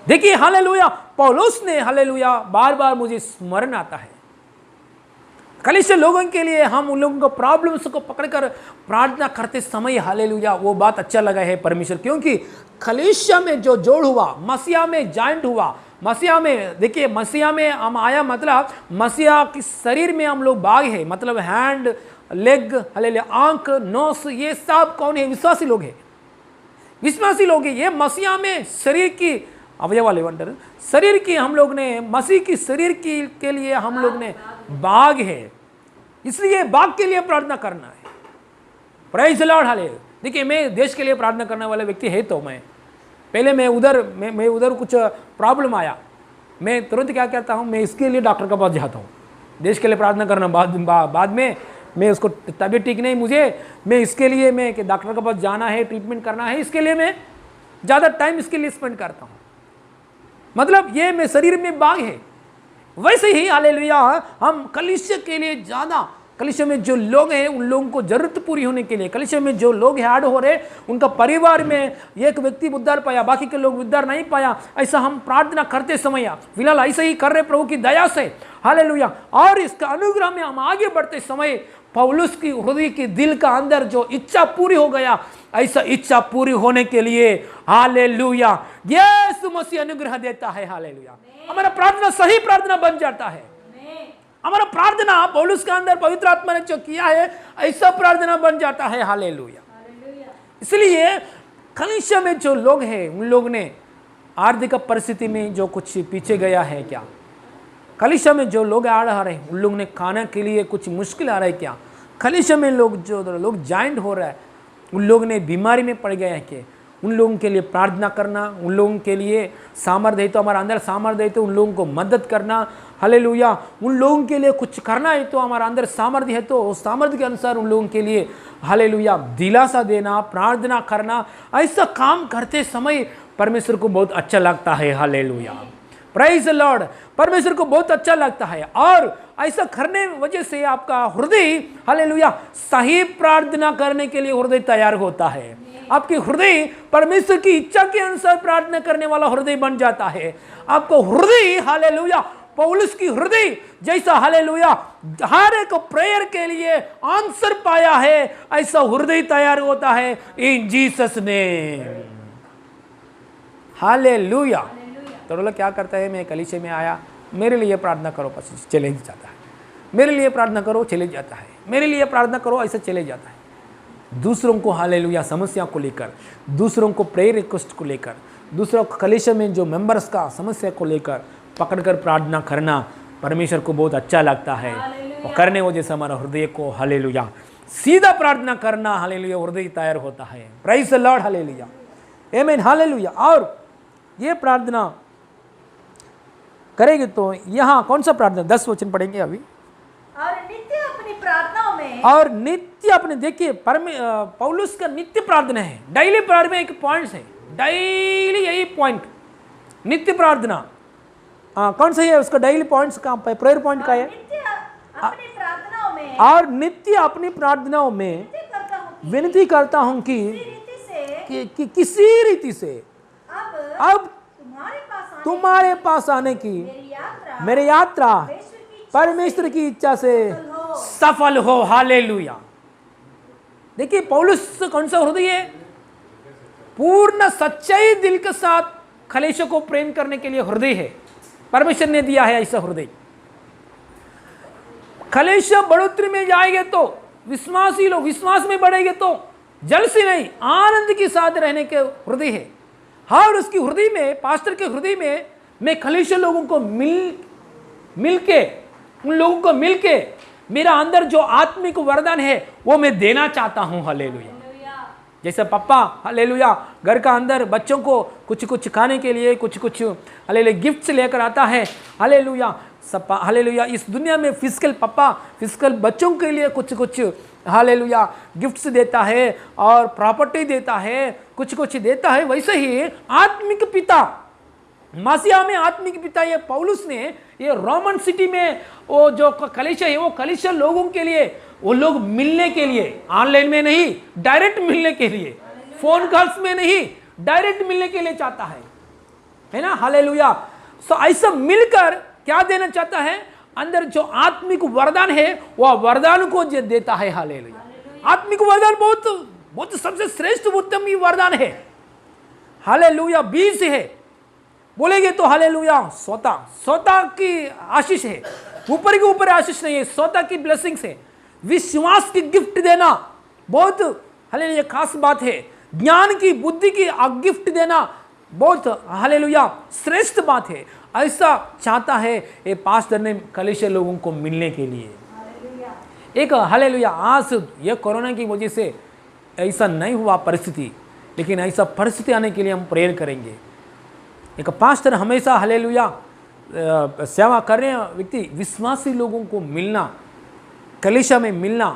देखिए हालेलुया पौलुस ने हालेलुया बार बार मुझे स्मरण आता है कलीसिया लोगों के लिए। हम उन लोगों को प्रॉब्लम्स को पकड़कर प्रार्थना करते समय हालेलुया वो बात अच्छा लगा है परमेश्वर, क्योंकि कलीसिया में जो जोड़ हुआ, मसीहा में जॉइंट हुआ, मसीहा में देखिए मसीहा में हम आया मतलब मसीहा की शरीर में हम लोग भाग है, मतलब हैंड लेग हालेलुया आंख नोस ये सब कौन है, विश्वासी लोग है, विश्वासी लोग है। ये मसीहा में शरीर की अवयव लेवंटर शरीर की हम लोग ने मसीह की शरीर की के लिए हम लोग ने बाग है, इसलिए बाग के लिए प्रार्थना करना है। Praise the Lord hallelujah. देखिए मैं देश के लिए प्रार्थना करने वाला व्यक्ति है, तो मैं पहले मैं उधर कुछ प्रॉब्लम आया, मैं तुरंत क्या करता हूँ, मैं इसके लिए डॉक्टर के पास जाता हूँ। देश के लिए प्रार्थना करना बाद में मैं उसको तबीयत ठीक नहीं मुझे, मैं इसके लिए मैं कि डॉक्टर के पास जाना है, ट्रीटमेंट करना है, इसके लिए मैं ज़्यादा टाइम इसके लिए स्पेंड करता हूँ। मतलब ये मैं शरीर में बाग है। वैसे ही हालेलुया हम कलीसिया के लिए ज़्यादा कलीसिया में जो लोग हैं उन लोगों को जरूरत पूरी होने के लिए, कलीसिया में जो लोग ऐड हो रहे उनका परिवार में एक व्यक्ति उद्धार पाया, बाकी के लोग उद्धार नहीं पाया, ऐसा हम प्रार्थना करते समय फिलहाल ऐसे ही कर रहे प्रभु की दया से, हालेलुया। और इसका अनुग्रह में हम आगे बढ़ते समय पौलुस की हृदय की दिल का अंदर जो इच्छा पूरी हो गया, ऐसा इच्छा पूरी होने के लिए हालेलुया यीशु मसीह अनुग्रह देता है, हालेलुया। हमारा प्रार्थना सही प्रार्थना बन जाता है। हमारा प्रार्थना पौलुस के अंदर पवित्र आत्मा ने जो किया है ऐसा प्रार्थना बन जाता है, हालेलुया। इसलिए कलीसिया में जो लोग हैं उन लोग ने आर्थिक परिस्थिति में जो कुछ पीछे गया है क्या, कलीसिया में जो लोग आ रहे हैं उन लोग ने खाने के लिए कुछ मुश्किल आ रहा है क्या, कलीसिया में जो लोग ज्वाइंट हो रहा है उन लोग ने बीमारी में पड़ गए हैं कि उन लोगों के लिए प्रार्थना करना, उन लोगों के लिए सामर्थ्य है तो हमारा अंदर सामर्थ्य है तो उन लोगों को मदद करना, हालेलुया। उन लोगों के लिए कुछ करना है तो हमारा अंदर सामर्थ्य है तो उस सामर्थ्य के अनुसार उन लोगों के लिए हालेलुया दिलासा देना, प्रार्थना करना, ऐसा काम करते समय परमेश्वर को बहुत अच्छा लगता है, हालेलुया। Praise the Lord. परमेश्वर को बहुत अच्छा लगता है और ऐसा करने वजह से आपका हृदय हालेलुया सही प्रार्थना करने के लिए हृदय तैयार होता है। आपके हृदय परमेश्वर की इच्छा के अनुसार प्रार्थना करने वाला हृदय बन जाता है। आपको हृदय हालेलुया पौलुस की हृदय जैसा हालेलुया हर एक प्रेयर के लिए आंसर पाया है, ऐसा हृदय तैयार होता है इन जीसस नेम, हालेलुया। तो लोग क्या करता है, मैं कलीसिया में आया, मेरे लिए प्रार्थना करो, बस चले जाता है, मेरे लिए प्रार्थना करो, चले जाता है, मेरे लिए प्रार्थना करो, ऐसा चले जाता है। दूसरों को हालेलुया समस्या को लेकर, दूसरों को प्रेयर रिक्वेस्ट को लेकर, दूसरों को कलीसिया में जो मेंबर्स का समस्या को लेकर पकड़कर प्रार्थना करना परमेश्वर को बहुत अच्छा लगता है। और करने वजह से हमारा हृदय को हालेलुया सीधा प्रार्थना करना हालेलुया हृदय तैयार होता है। प्रेज द लॉर्ड, हालेलुया, आमीन, हालेलुया। और ये प्रार्थना करेंगे तो यहाँ कौन सा प्रार्थना 10 वचन पढ़ेंगे अभी। और नित्य अपनी प्रार्थनाओं में, और नित्य अपने, देखिए पौलुस का नित्य प्रार्थना है, डेली प्रार्थना में एक पॉइंट है, डेली यही पॉइंट नित्य प्रार्थना। कौन सा है उसका डेली पॉइंट्स का प्रेयर पॉइंट का है, नित्य अपनी प्रार्थनाओं में, और नित्य अपनी प्रार्थनाओं में विनती करता हूँ कि किसी रीति से अब तुम्हारे पास आने की मेरी यात्रा परमेश्वर की इच्छा से सफल हो, हालेलुया। देखिए पौलुस कौन सा हृदय है, पूर्ण सच्चाई दिल के साथ कलीसिया को प्रेम करने के लिए हृदय है, परमेश्वर ने दिया है ऐसा हृदय। कलीसिया बढ़ोतरी में जाएंगे तो विश्वासी लोग विश्वास में बढ़ेंगे तो जल से नहीं आनंद के साथ रहने के हृदय है। और उसकी हृदय में, पास्टर के हृदय में मैं कलीसिया लोगों को मिलके उन लोगों को मिलके मेरा अंदर जो आत्मिक वरदान है वो मैं देना चाहता हूं, हालेलुया। जैसे पापा हालेलुया घर का अंदर बच्चों को कुछ कुछ खाने के लिए कुछ कुछ हालेलुया गिफ्ट्स लेकर आता है, हालेलुया सब हालेलुया। इस दुनिया में फिजिकल पापा फिजिकल बच्चों के लिए कुछ कुछ हालेलुया गिफ्ट्स देता है और प्रॉपर्टी देता है, कुछ कुछ देता है। वैसे ही आत्मिक पिता मासिया में आत्मिक पिता ये पौलुस ने ये रोमन सिटी में वो जो कलीसिया है वो कलीसिया लोगों के लिए, वो लोग मिलने के लिए, ऑनलाइन में नहीं डायरेक्ट मिलने के लिए, फोन कॉल्स में नहीं डायरेक्ट मिलने के लिए चाहता है ना, हालेलुया। सो ऐसा मिलकर क्या देना चाहता है, अंदर जो आत्मिक वरदान है वह वरदान को देता है, हालेलुया। आत्मिक वरदान बहुत बहुत सबसे श्रेष्ठ उत्तम ही वरदान है, हालेलुया। 20 है बोलेंगे तो हालेलुया स्वता की आशीष है, ऊपर के ऊपर आशीष नहीं है, स्वता की ब्लेसिंग्स है। विश्वास की गिफ्ट देना बहुत हालेलुया खास बात है, ज्ञान की बुद्धि की गिफ्ट देना बहुत हालेलुया श्रेष्ठ बात है। ऐसा चाहता है ये पास्टर ने कलीसिया लोगों को मिलने के लिए। एक हालेलुया आज ये कोरोना की वजह से ऐसा नहीं हुआ परिस्थिति, लेकिन ऐसा परिस्थिति आने के लिए हम प्रेयर करेंगे। एक पास्टर हमेशा हालेलुया सेवा कर रहे हैं व्यक्ति विश्वासी लोगों को मिलना, कलीसिया में मिलना,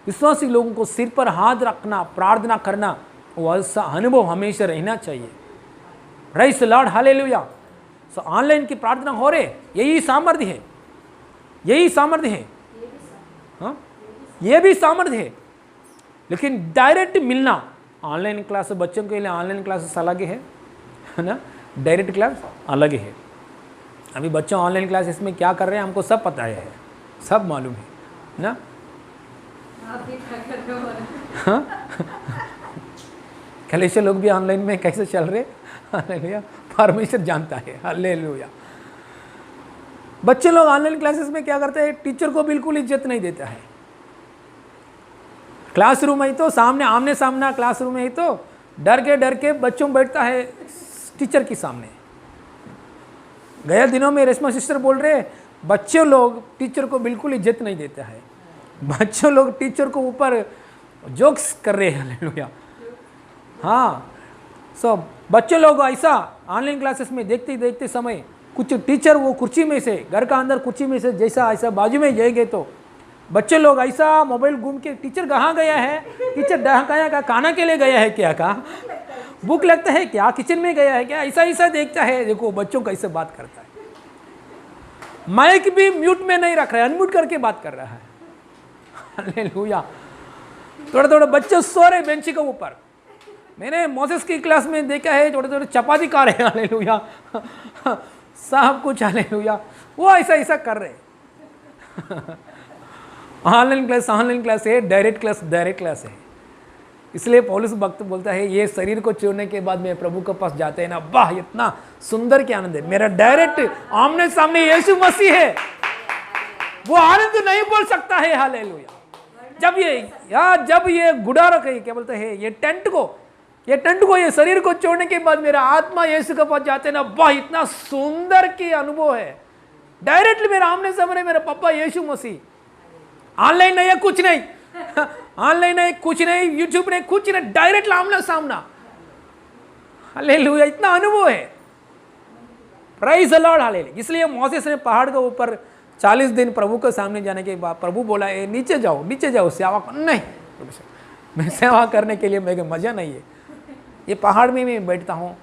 विश्वासी लोगों को सिर पर हाथ रखना, प्रार्थना करना, वो ऐसा अनुभव हमेशा रहना चाहिए। Praise the Lord, hallelujah. So online की प्रार्थना हो रहे, यही सामर्थ्य है, यही सामर्थ्य है। हाँ ये भी सामर्थ्य है, लेकिन डायरेक्ट मिलना, ऑनलाइन क्लास बच्चों के लिए ऑनलाइन क्लासेस अलग है ना, डायरेक्ट क्लास अलग है। अभी बच्चों ऑनलाइन क्लासेस में क्या कर रहे हैं हमको सब पता है, सब मालूम है ना। हाँ कलेश लोग भी ऑनलाइन में कैसे चल रहे, हालेलुया, परमेश्वर जानता है, हालेलुया। बच्चे लोग ऑनलाइन क्लासेस में क्या करते हैं, टीचर को बिल्कुल इज्जत नहीं देता है। क्लासरूम है तो सामने आमने सामना क्लासरूम है तो डर के बच्चों बैठता है टीचर के सामने। गया दिनों में रेशमा सिस्टर बोल रहे बच्चे लोग टीचर को बिल्कुल इज्जत नहीं देता है, बच्चों लोग टीचर को ऊपर जोक्स कर रहे हैं, हालेलुया। हाँ सो बच्चे लोग ऐसा ऑनलाइन क्लासेस में देखते समय कुछ टीचर वो कुर्सी में से, घर का अंदर कुर्सी में से जैसा ऐसा बाजू में जाएंगे तो बच्चे लोग ऐसा मोबाइल घूम के, टीचर कहाँ गया है, टीचर कहाँ का खाना के लिए गया है क्या, कहा भूख लगता है क्या, किचन में गया है क्या, ऐसा देखता है। देखो बच्चों कैसे बात करता है, माइक भी म्यूट में नहीं रख रहा है, अनम्यूट करके बात कर रहा है, हालेलुया। थोड़े बच्चे सो रहे बेंच के ऊपर। मैंने मोसेस की क्लास में देखा है थोड़े चपाती खा रहे हैं, हालेलुया, सब कुछ, हालेलुया, वो ऐसा कर रहे। ऑनलाइन क्लास है, डायरेक्ट क्लास है। इसलिए पौलुस भक्त बोलता है ये शरीर को छोड़ने के बाद मैं प्रभु के पास जाते हैं ना, वाह इतना सुंदर क्या आनंद है, मेरा डायरेक्ट आमने सामने यीशु मसीह है, वो आनंद नहीं बोल सकता है, हालेलुया। जब ये गुडारा का क्या बोलते हैं, ये टेंट को ये शरीर को छोड़ने के बाद मेरा आत्मा यीशु के पास जाते हैं ना, वाह इतना सुंदर की अनुभव है। डायरेक्टली मेरा आमने सामने मेरा पापा यीशु मसीह, ऑनलाइन नहीं है कुछ नहीं, ऑनलाइन नहीं कुछ नहीं, यूट्यूब नहीं कुछ नहीं, डायरेक्ट आमना सामना, हालेलुया, इतना अनुभव है। Praise the Lord, hallelujah. इसलिए मोसेस ने पहाड़ के ऊपर 40 दिन प्रभु के सामने जाने के बाद प्रभु बोला ए नीचे जाओ सेवा कर, नहीं मैं सेवा करने के लिए मेरे मजा नहीं है, ये पहाड़ में मैं बैठता हूँ,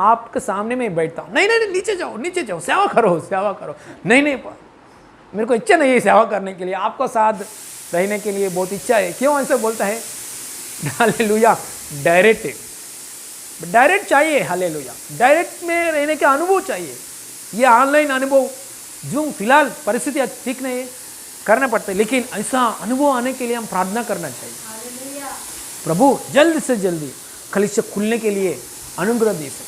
आपके सामने में बैठता हूँ, नहीं नीचे जाओ सेवा करो, नहीं मेरे को इच्छा नहीं है सेवा करने के लिए, आपको साथ रहने के लिए बहुत इच्छा है। क्यों ऐसे बोलता है, हालेलुया, डायरेक्ट चाहिए, हालेलुया, डायरेक्ट में रहने का अनुभव चाहिए। ये ऑनलाइन अनुभव जो फिलहाल परिस्थितियाँ ठीक नहीं है, करना पड़ता है, लेकिन ऐसा अनुभव आने के लिए हम प्रार्थना करना चाहिए। प्रभु जल्द से जल्दी कलीसिया खुलने के लिए अनुग्रह दीजिए,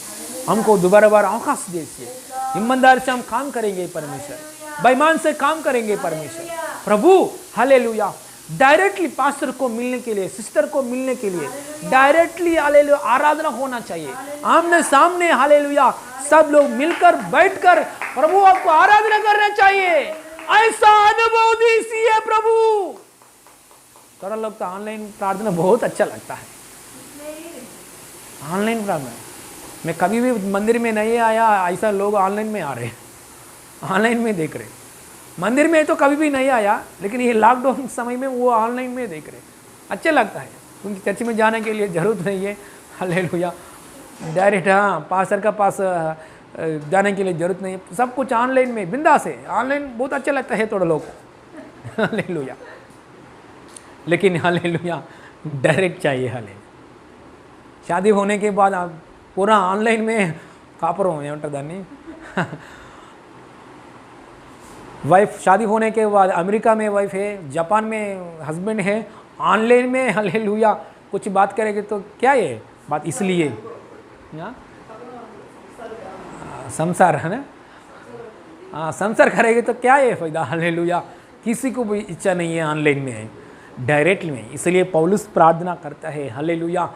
हमको दोबारा अवकाश दीजिए, ईमानदारी से हम काम करेंगे परमेश्वर, बेईमान से काम करेंगे परमेश्वर, प्रभु, हालेलुया। डायरेक्टली पास्टर को मिलने के लिए, सिस्टर को मिलने के लिए डायरेक्टली, हालेलुया, आराधना होना चाहिए, आमने सामने, हालेलुया, सब लोग मिलकर बैठकर प्रभु आपको आराधना करना चाहिए। ऐसा अनुभव दीजिए प्रभु। थोड़ा लोग तो ऑनलाइन प्रार्थना बहुत अच्छा लगता है, ऑनलाइन प्रार्थना। मैं कभी भी मंदिर में नहीं आया, ऐसा लोग ऑनलाइन में आ रहे हैं, ऑनलाइन में देख रहे। मंदिर में तो कभी भी नहीं आया, लेकिन ये लॉकडाउन समय में वो ऑनलाइन में देख रहे, अच्छा लगता है, क्योंकि चर्च में जाने के लिए ज़रूरत नहीं है, हालेलुया, डायरेक्ट, हाँ, पास्टर का पास जाने के लिए ज़रूरत नहीं है, सब कुछ ऑनलाइन में बिंदास है। ऑनलाइन बहुत अच्छा लगता है थोड़ा लोग, हालेलुया, लेकिन हालेलुया डायरेक्ट चाहिए, हालेलुया। शादी होने के बाद आप पूरा ऑनलाइन में कापरो दानी वाइफ, शादी होने के बाद अमेरिका में वाइफ है, जापान में हस्बैंड है, ऑनलाइन में, हालेलुया, कुछ बात करेंगे तो क्या है बात, इसलिए संसार है ना, हाँ, संसार करेंगे तो क्या है फायदा, हालेलुया। किसी को भी इच्छा नहीं है ऑनलाइन में, डायरेक्ट में। इसलिए पौलुस प्रार्थना करता है, हालेलुया,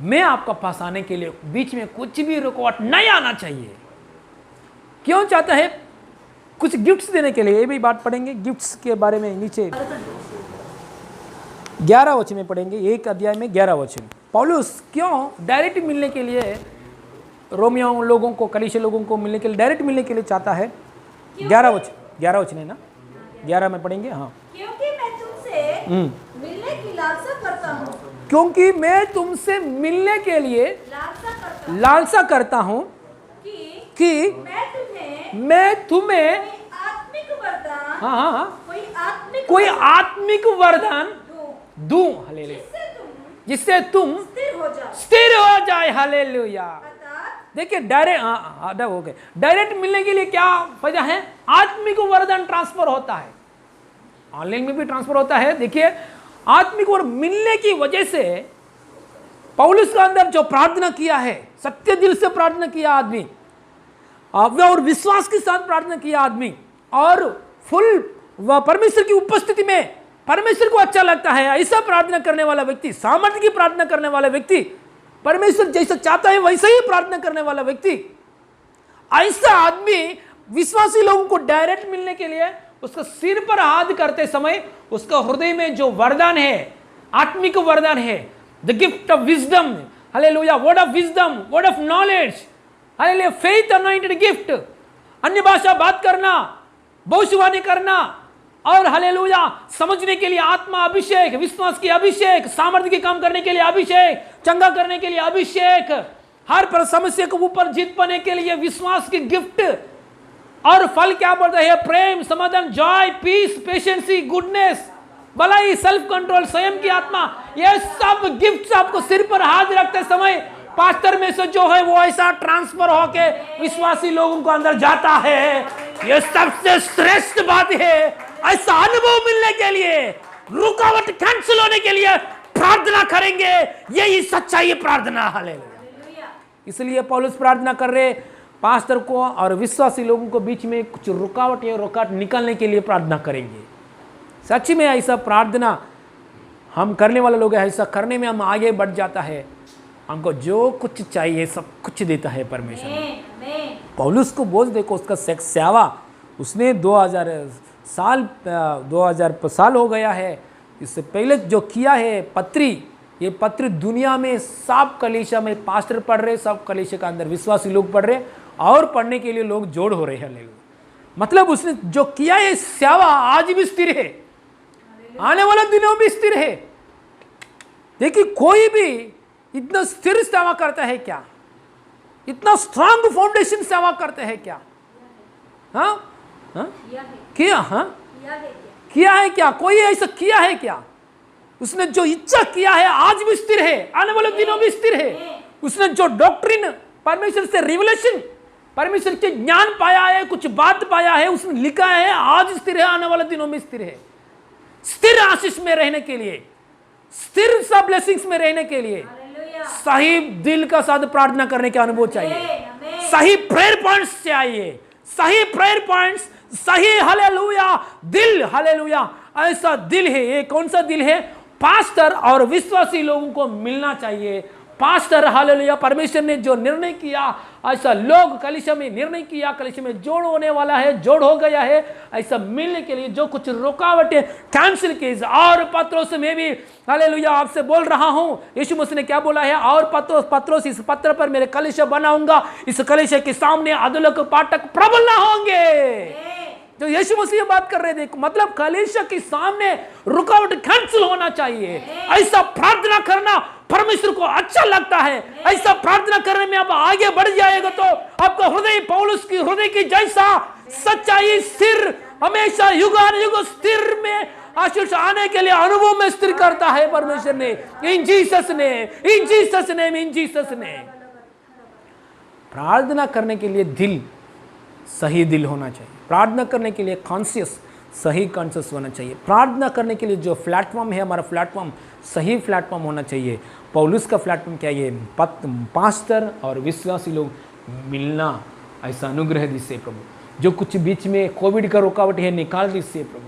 मैं आपका पास आने के लिए बीच में कुछ भी रुकावट नहीं आना चाहिए। क्यों चाहता है, कुछ गिफ्ट्स देने के लिए, ये भी बात पढ़ेंगे गिफ्ट्स के बारे में, नीचे 11 वचन में पढ़ेंगे, एक अध्याय में 11 वचन। पौलुस क्यों डायरेक्ट मिलने के लिए, रोमियो लोगों को, कलीसिया लोगों को मिलने के लिए, डायरेक्ट मिलने के लिए चाहता है। 11 वचन है ना, 11 में पढ़ेंगे, हाँ। क्योंकि मैं तुमसे मिलने की लालसा करता हूँ, क्योंकि मैं तुमसे मिलने के लिए लालसा करता हूँ कि मैं तुम्हें आत्मिक वरदान, हाँ, कोई आत्मिक कोई आत्मिक वरदान दो दूं, हालेलुया, जिससे तुम स्थिर हो जाओ। जाए, हालेलुया। अर्थात देखिए डायरेक्ट हो गए, डायरेक्ट मिलने के लिए क्या वजह है? आत्मिक वरदान ट्रांसफर होता है, ऑनलाइन में भी ट्रांसफर होता है। देखिए आत्मिक वर मिलने की वजह से पौलुस का अंदर जो प्रार्थना किया है, सत्य दिल से प्रार्थना किया आदमी, और विश्वास के साथ प्रार्थना किया आदमी, और फुल परमेश्वर की उपस्थिति में परमेश्वर को अच्छा लगता है, ऐसा प्रार्थना करने वाला व्यक्ति, सामर्थ्य की प्रार्थना करने वाला व्यक्ति, परमेश्वर जैसा चाहता है वैसे ही प्रार्थना करने वाला व्यक्ति, ऐसा आदमी विश्वासी लोगों को डायरेक्ट मिलने के लिए उसका सिर पर हाथ करते समय उसका हृदय में जो वरदान है, आत्मिक वरदान है, the gift of wisdom, hallelujah, word of wisdom, word of knowledge, hallelujah, faith anointed gift, अन्य भाषा बात करना, भविष्यवाणी करना, और हालेलुया समझने के लिए आत्मा अभिषेक, विश्वास की अभिषेक, सामर्थ्य के काम करने के लिए अभिषेक, चंगा करने के लिए अभिषेक, हर पर समस्या के ऊपर जीत पाने के लिए विश्वास की गिफ्ट, और फल क्या बोलता है? प्रेम, समाधान, जॉय, पीस, पेशेंसी, गुडनेस, भलाई, सेल्फ कंट्रोल, संयम की आत्मा, ये सब गिफ्ट्स आपको सिर पर हाथ रखते समय पास्टर में से जो है वो ऐसा ट्रांसफर होके विश्वासी लोगों को अंदर जाता है। ये सबसे श्रेष्ठ बात है। ऐसा अनुभव मिलने के लिए, रुकावट कैंसिल होने के लिए प्रार्थना करेंगे, यही सच्चाई प्रार्थना, हालेलुया। इसलिए पौलुस प्रार्थना कर रहे पास्टर को और विश्वासी लोगों को बीच में कुछ रुकावट या रुकावट निकालने के लिए प्रार्थना करेंगे। सच में ऐसा प्रार्थना हम करने वाले लोग हैं, ऐसा करने में हम आगे बढ़ जाता है, हमको जो कुछ चाहिए सब कुछ देता है परमेश्वर। पौलुस को बोझ देखो, उसका सेवा उसने 2000 साल हो गया है, इससे पहले जो किया है पत्री, ये पत्र दुनिया में सब कलीसिया में पास्टर पढ़ रहे, सब कलीसिया का अंदर विश्वासी लोग पढ़ रहे, और पढ़ने के लिए लोग जोड़ हो रहे हैं। मतलब उसने जो किया है सेवा आज भी स्थिर है, आने वाले दिनों में स्थिर है। देखिए कोई भी इतना स्थिर सेवा करता है क्या? इतना स्ट्रांग फाउंडेशन सेवा करते हैं क्या? हाँ हाँ किया, हाँ किया है क्या? कोई ऐसा किया है क्या? उसने जो इच्छा किया है आज भी स्थिर है, आने वाले दिनों में स्थिर है। उसने जो डॉक्ट्रिन, परमेश्वर से रिवलेशन, परमेश्वर के ज्ञान पाया है, कुछ बात पाया है, उसने लिखा है, आज स्थिर है, आने वाले दिनों में स्थिर है। स्थिर आशीष में रहने के लिए, स्थिर सब ब्लेसिंग्स में रहने के लिए सही दिल का साथ प्रार्थना करने के अनुभव चाहिए, सही प्रेयर पॉइंट्स चाहिए, सही प्रेयर पॉइंट्स, सही हालेलुया दिल, हालेलुया ऐसा दिल है। ये कौन सा दिल है? पास्टर और विश्वासी लोगों को मिलना चाहिए। पास्टर, हालेलुया, परमेश्वर ने जो निर्णय किया, ऐसा लोग कलीसिया में निर्णय किया, कलीसिया में जोड़ होने वाला है, जोड़ हो गया है, ऐसा मिलने के लिए जो कुछ रुकावटें कैंसिल की। और पत्रोस में भी, हालेलुया, आपसे बोल रहा हूं, यीशु मसीह ने क्या बोला है? और पत्रोस इस पत्र पर मेरे कलीसिया बनाऊंगा, इस कलीसिया के सामने अधोलोक पाठक प्रबल ना होंगे। जो यीशु मसीह बात कर रहे थे, मतलब कलीसिया के सामने रुकावट कैंसिल होना चाहिए। ऐसा प्रार्थना करना परमेश्वर को अच्छा लगता है। ऐसा प्रार्थना करने में आप आगे बढ़ जाएगा तो आपका हृदय पौलुस की हृदय की जैसा सच्चाई स्थिर, हमेशा युगानुयुग स्थिर में आशीष आने के लिए अनुभव में स्थिर करता है परमेश्वर ने। इन जीसस ने, इन जीसस ने, इन जीसस ने। प्रार्थना करने के लिए दिल, सही दिल होना चाहिए। प्रार्थना करने के लिए कॉन्शियस, सही कॉन्शियस होना चाहिए। प्रार्थना करने के लिए जो प्लेटफॉर्म है, हमारा प्लेटफॉर्म सही प्लेटफॉर्म होना चाहिए। पौलुस का प्लेटफॉर्म क्या है? पास्टर और विश्वासी लोग मिलना, ऐसा अनुग्रह दीजिए प्रभु। जो कुछ बीच में कोविड का रुकावट है निकाल दीजिए प्रभु।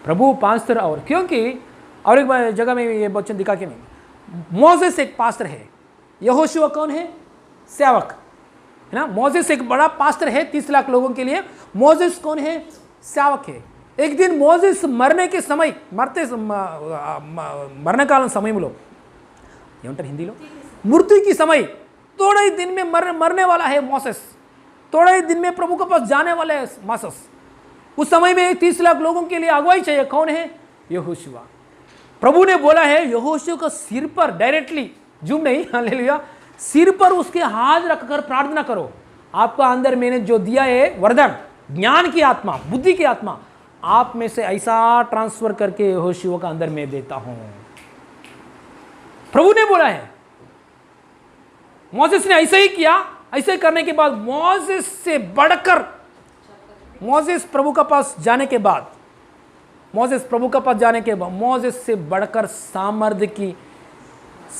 प्रभु पास्टर, और क्योंकि और एक जगह में ये वचन दिखा के नहीं, मोसेस एक पास्टर है, यहोशुआ कौन है? सेवक है ना। मोसेस एक बड़ा पास्टर है 30 लाख लोगों के लिए, मोसेस कौन है? सेवक है। एक दिन मोसेस मरने के समय, मरने का समय बोलो, हिंदी लो, मृत्यु की समय, थोड़े ही दिन में मरने वाला है मोसेस, थोड़े ही दिन में प्रभु के पास जाने वाले है मोसेस। उस समय में 30 लाख लोगों के लिए अगुवाई चाहिए। कौन है? यहोशुआ। प्रभु ने बोला है यहोशुआ का सिर पर डायरेक्टली, जूम नहीं, हालेलुया, सिर पर उसके हाथ रखकर प्रार्थना करो। आपका अंदर मैंने जो दिया है वरदान, ज्ञान की आत्मा, बुद्धि की आत्मा, आप में से ऐसा ट्रांसफर करके यहोशू का अंदर में देता हूं। प्रभु ने बोला है। मोसेस ने ऐसा ही किया। ऐसे करने के बाद मोसेस से बढ़कर, मोसेस प्रभु का पास जाने के बाद, मोसेस प्रभु का पास जाने के बाद मोसेस से बढ़कर सामर्थ्य की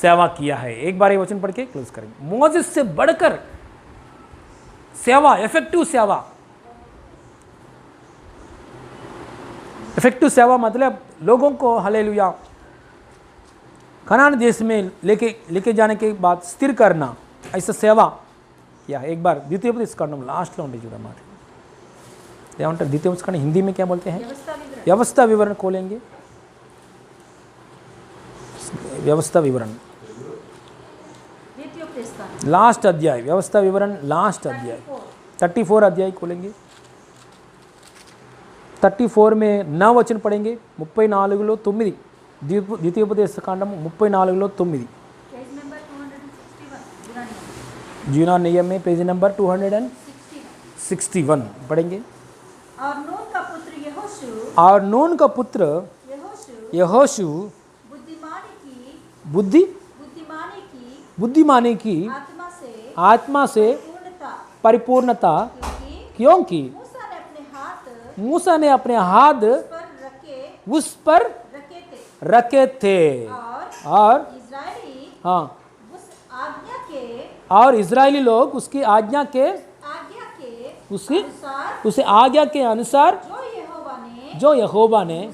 सेवा किया है। एक बार ये वचन पढ़ के क्लोज करेंगे। मोसेस से बढ़कर सेवा, इफेक्टिव सेवा। इफेक्टिव सेवा मतलब लोगों को हालेलुया कनान देश में लेके जाने के बाद स्थिर करना, ऐसा सेवा किया। एक बार द्वितीयोपदेश कांड लास्ट లో जुड़ा मार ఏమంటారు द्वितीयोपदेश कांड हिंदी में क्या बोलते हैं? व्यवस्था विवरण खोलेंगे। व्यवस्था विवरण लास्ट अध्याय, व्यवस्था विवरण लास्ट अध्याय 34 अध्याय खोलेंगे। 34 में 9 वचन पढ़ेंगे। 34లో 9 ద్వితీయోపదేశ కాండము 34లో 9 जीना नियम में पेज नंबर 261 पढ़ेंगे। और नून का पुत्र यहोशू, और नून का पुत्र यहोशू बुद्धिमानी की आत्मा से परिपूर्णता, क्योंकि मूसा ने अपने हाथ उस पर रखे थे। और हाँ, और इजरायली लोग उसकी आज्ञा के आज्ञा के अनुसार जो यहोवा ने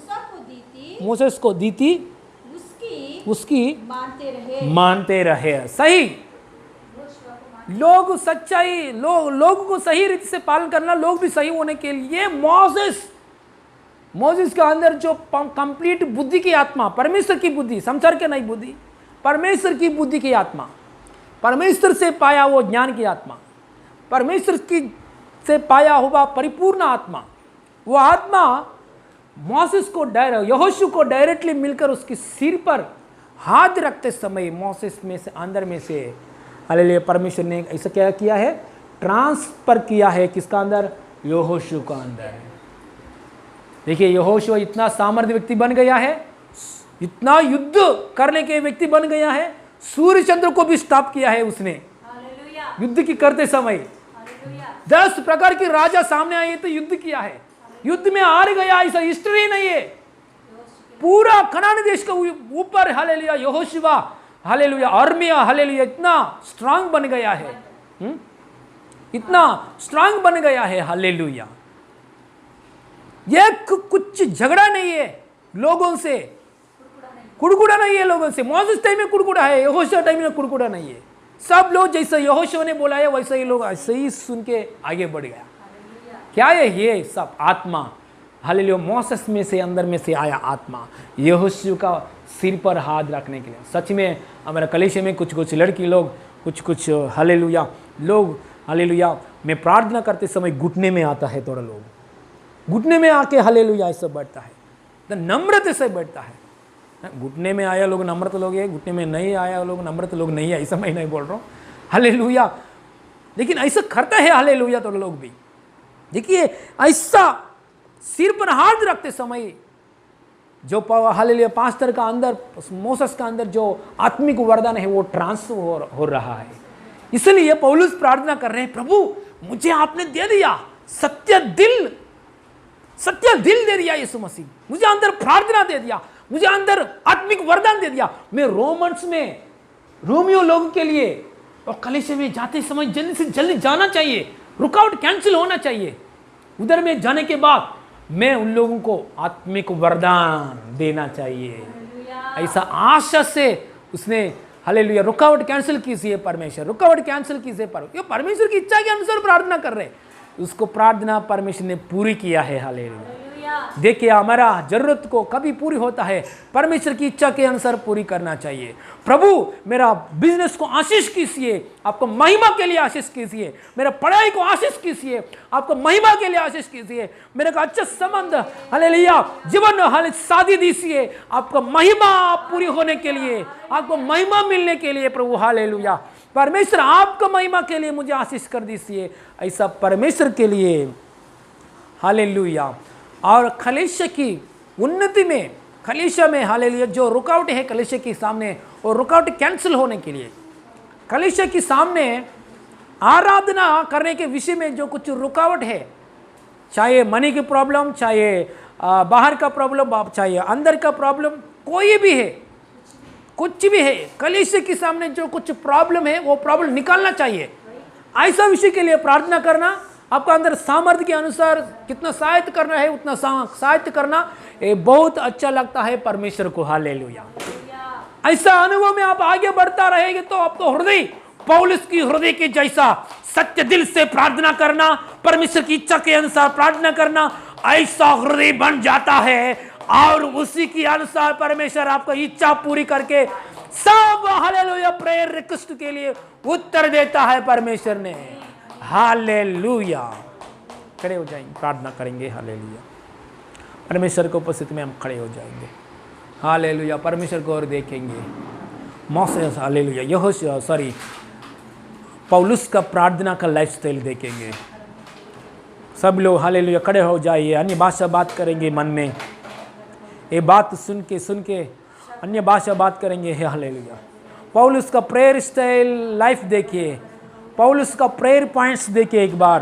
मूसा को दी थी उसकी मानते रहे। सही लोग सच्चाई, लोगों को सही रीति से पालन करना, लोग भी सही होने के लिए मोसेस के अंदर जो कंप्लीट बुद्धि की आत्मा, परमेश्वर की बुद्धि, संसार के नहीं बुद्धि, परमेश्वर की बुद्धि की आत्मा, परमेश्वर से पाया वो ज्ञान की आत्मा, परमेश्वर की से पाया हुआ परिपूर्ण आत्मा, वो आत्मा मोसेस को यहोशू को डायरेक्टली मिलकर उसके सिर पर हाथ रखते समय मोसेस में से, अंदर में से हालेलुया परमेश्वर ने ऐसा क्या किया है? ट्रांसफर किया है। किसका अंदर? यहोशू का अंदर। देखिए यहोशू इतना सामर्थ्य व्यक्ति बन गया है, इतना युद्ध करने के व्यक्ति बन गया है, सूर्य चंद्र को भी स्टॉप किया है उसने युद्ध की करते समय। 10 प्रकार के राजा सामने आए तो युद्ध किया है, युद्ध में हार गया, ऐसा हिस्ट्री नहीं है। पूरा कनान देश के ऊपर hallelujah Yehoshua hallelujah army hallelujah इतना स्ट्रांग बन गया है, इतना स्ट्रांग बन गया है हालेलुया। ये कुछ झगड़ा नहीं है लोगों से, कुड़कुड़ा नहीं है लोगों से। मोसेस टाइम में कुड़कुड़ा है, यहोशुआ टाइम में कुड़कुड़ा नहीं है। सब लोग जैसा यहोशुआ ने बोला है वैसा ही लोग ऐसे ही सुन के आगे बढ़ गया। क्या है ये सब? आत्मा हालेलुया मोसेस में से, अंदर में से आया आत्मा यहोशू का सिर पर हाथ रखने के लिए। सच में हमारे कलीसिया में कुछ लड़की लोग, कुछ हालेलुया लोग हालेलुया में प्रार्थना करते समय घुटने में आता है, थोड़ा लोग घुटने में आके हालेलुया ऐसा बैठता है, तो नम्रता से बैठता है। घुटने में आया लोग नम्रत लोग है, घुटने में नहीं आया लोग नम्रत लोग नहीं है, ऐसा मैं नहीं बोल रहा हूँ हालेलुया। लेकिन ऐसा करता है हालेलुया थोड़ा लोग भी। देखिए ऐसा सिर पर हाथ रखते समय जो हालेलुया पास्टर का अंदर, मोसेस का अंदर जो आत्मिक वरदान है वो ट्रांसफर हो रहा है। इसलिए पौलुस प्रार्थना कर रहे हैं, प्रभु मुझे आपने दे दिया सत्य दिल दे दिया यीशु मसीह, मुझे अंदर प्रार्थना दे दिया, मुझे अंदर आत्मिक वरदान दे दिया। मैं रोमन्स में रोमियो लोगों के लिए और कलीसिया में जाते समय जल्दी से जल्दी जाना चाहिए, रुकावट कैंसिल होना चाहिए। उधर में जाने के बाद मैं उन लोगों को आत्मिक वरदान देना चाहिए, ऐसा आशा से उसने हालेलुया रुकावट कैंसिल कीजिए। परमेश्वर रुकावट कैंसिल कीजिए, परमेश्वर की इच्छा के अनुसार प्रार्थना कर रहे, उसको प्रार्थना परमेश्वर ने पूरी किया है हालेलुया। देखिए हमारा जरूरत को कभी पूरी होता है, परमेश्वर की इच्छा के अनुसार पूरी करना चाहिए। प्रभु मेरा बिजनेस को आशीष कीजिए, आपको महिमा के लिए आशीष कीजिए। मेरा पढ़ाई को आशीष कीजिए, आपको महिमा के लिए आशीष कीजिए। मेरे का अच्छा संबंध हालेलुया जीवन हाल शादी दीजिए, आपको महिमा पूरी होने के लिए, आपको महिमा मिलने के लिए प्रभु हालेलुया। परमेश्वर आपको महिमा के लिए मुझे आशीष कर दीजिए, ऐसा परमेश्वर के लिए हालेलुया और कलीसिया की उन्नति में, कलीसिया में हालेलुया जो रुकावट है कलीसिया के सामने, और रुकावट कैंसिल होने के लिए, कलीसिया के सामने आराधना करने के विषय में जो कुछ रुकावट है, चाहे मनी की प्रॉब्लम, चाहे बाहर का प्रॉब्लम, चाहे अंदर का प्रॉब्लम, कोई भी है, कुछ भी है, कलीसिया के सामने जो कुछ प्रॉब्लम है वो प्रॉब्लम निकालना चाहिए। ऐसा विषय के लिए प्रार्थना करना, आपका अंदर सामर्थ्य के अनुसार कितना सहायता करना है उतना सहायता करना, ये बहुत अच्छा लगता है परमेश्वर को। हालेलुया। ऐसा अनुभव में आप आगे बढ़ता रहेंगे तो आपको हृदय पौलुस की हृदय के जैसा सत्य दिल से प्रार्थना करना, परमेश्वर की इच्छा के अनुसार प्रार्थना करना, ऐसा हृदय बन जाता है और उसी के अनुसार परमेश्वर आपको इच्छा पूरी करके सब हालेलुया प्रेयर रिक्वेस्ट के लिए उत्तर देता है परमेश्वर ने। हालेलुया। खड़े हो जाएंगे, प्रार्थना करेंगे। हालेलुया। परमेश्वर की उपस्थिति में हम खड़े हो जाएंगे। हालेलुया। परमेश्वर को और देखेंगे। मौसे हालेलुया यहोशू पौलुस का प्रार्थना का लाइफस्टाइल देखेंगे। सब लोग हालेलुया खड़े हो जाइए, अन्य भाषा बात करेंगे मन में, ये बात सुन के अन्य भाषा बात करेंगे। हालेलुया। पौलुस का प्रेयर स्टाइल लाइफ देखिए, पौलुस का प्रेयर पॉइंट्स देखिए एक बार,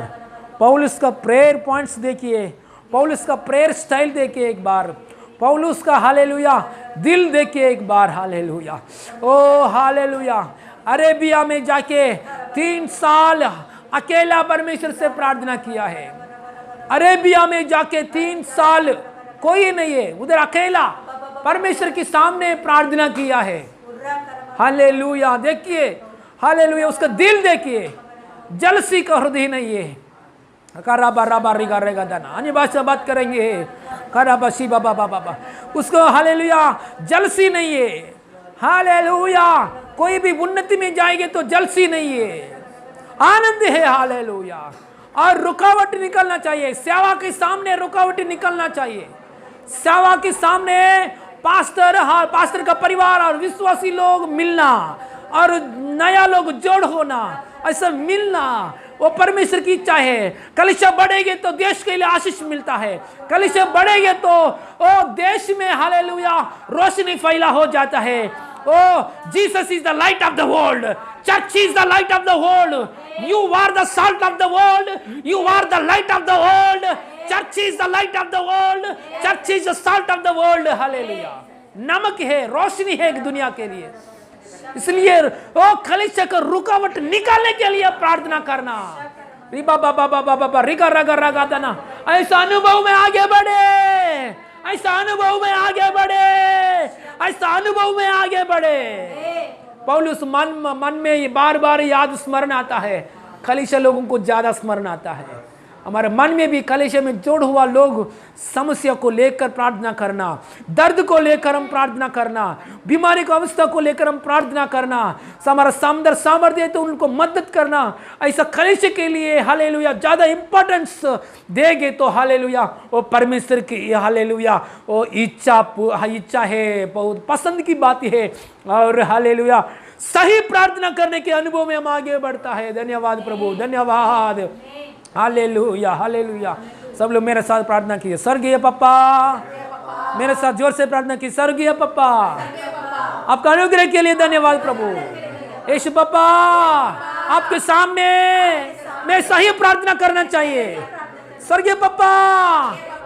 पौलुस का प्रेयर पॉइंट्स देखिए, पौलुस का प्रेयर स्टाइल देखिए एक बार, पौलुस का हालेलुया दिल देखिए एक बार। हालेलुया। ओ हालेलुया। अरेबिया में जाके 3 साल अकेला परमेश्वर से प्रार्थना किया है। अरेबिया में जाके 3 साल कोई नहीं है, उधर अकेला परमेश्वर के सामने प्रार्थना किया है। हालेलुया। देखिए हालेलुया, उसका दिल देखिए, जलसी का हृदय नहीं है। अन्य भाषा बात करेंगे। बाबा उसको हालेलुया जलसी नहीं है। हालेलुया। कोई भी उन्नति में जाएंगे तो जलसी नहीं है, आनंद है। हालेलुया। और रुकावट निकलना चाहिए, सेवा के सामने रुकावट निकलना चाहिए। सेवा के सामने पास्टर का परिवार और विश्वासी लोग मिलना और नया लोग जोड़ होना, ऐसा मिलना वो परमेश्वर की इच्छा है। कलीसिया बढ़ेगी तो देश के लिए आशीष मिलता है, कलीसिया बढ़ेगी तो ओ देश में हालेलुया रोशनी फैला हो जाता है। ओ Jesus is the light of the world, church is the light of the world, you are the salt of the world, you are the light of the world, church is the light of the world, church is the salt of the world. Hallelujah. नमक है, रोशनी है दुनिया के लिए। इसलिए ओ कलीसिया का रुकावट निकालने के लिए प्रार्थना करना। ऐसा अनुभव में आगे बढ़े, ऐसा अनुभव में आगे बढ़े, ऐसा अनुभव में आगे बढ़े। पौलुस मन में बार बार याद स्मरण आता है, कलीसिया लोगों को ज्यादा स्मरण आता है। हमारे मन में भी कलीसिया में जोड़ हुआ लोग समस्या को लेकर प्रार्थना करना, दर्द को लेकर हम प्रार्थना करना, बीमारी की अवस्था को लेकर हम प्रार्थना करना, हमारा सामर्थ्य है तो उनको मदद करना। ऐसा कलीसिया के लिए हालेलुया ज्यादा इंपॉर्टेंस देंगे तो हालेलुया वो परमेश्वर की हालेलुया वो इच्छा है, बहुत पसंद की बात है। और हालेलुया सही प्रार्थना करने के अनुभव में हम आगे बढ़ता है। धन्यवाद प्रभु, धन्यवाद। हालेलुया। हालेलुया। सब लोग मेरे साथ प्रार्थना कीजिए। स्वर्गीय पप्पा, मेरे साथ जोर से प्रार्थना की। स्वर्गीय पप्पा, आपका अनुग्रह के लिए धन्यवाद प्रभु। यीशु पप्पा, आपके सामने मैं सही प्रार्थना करना चाहिए। स्वर्गीय पप्पा,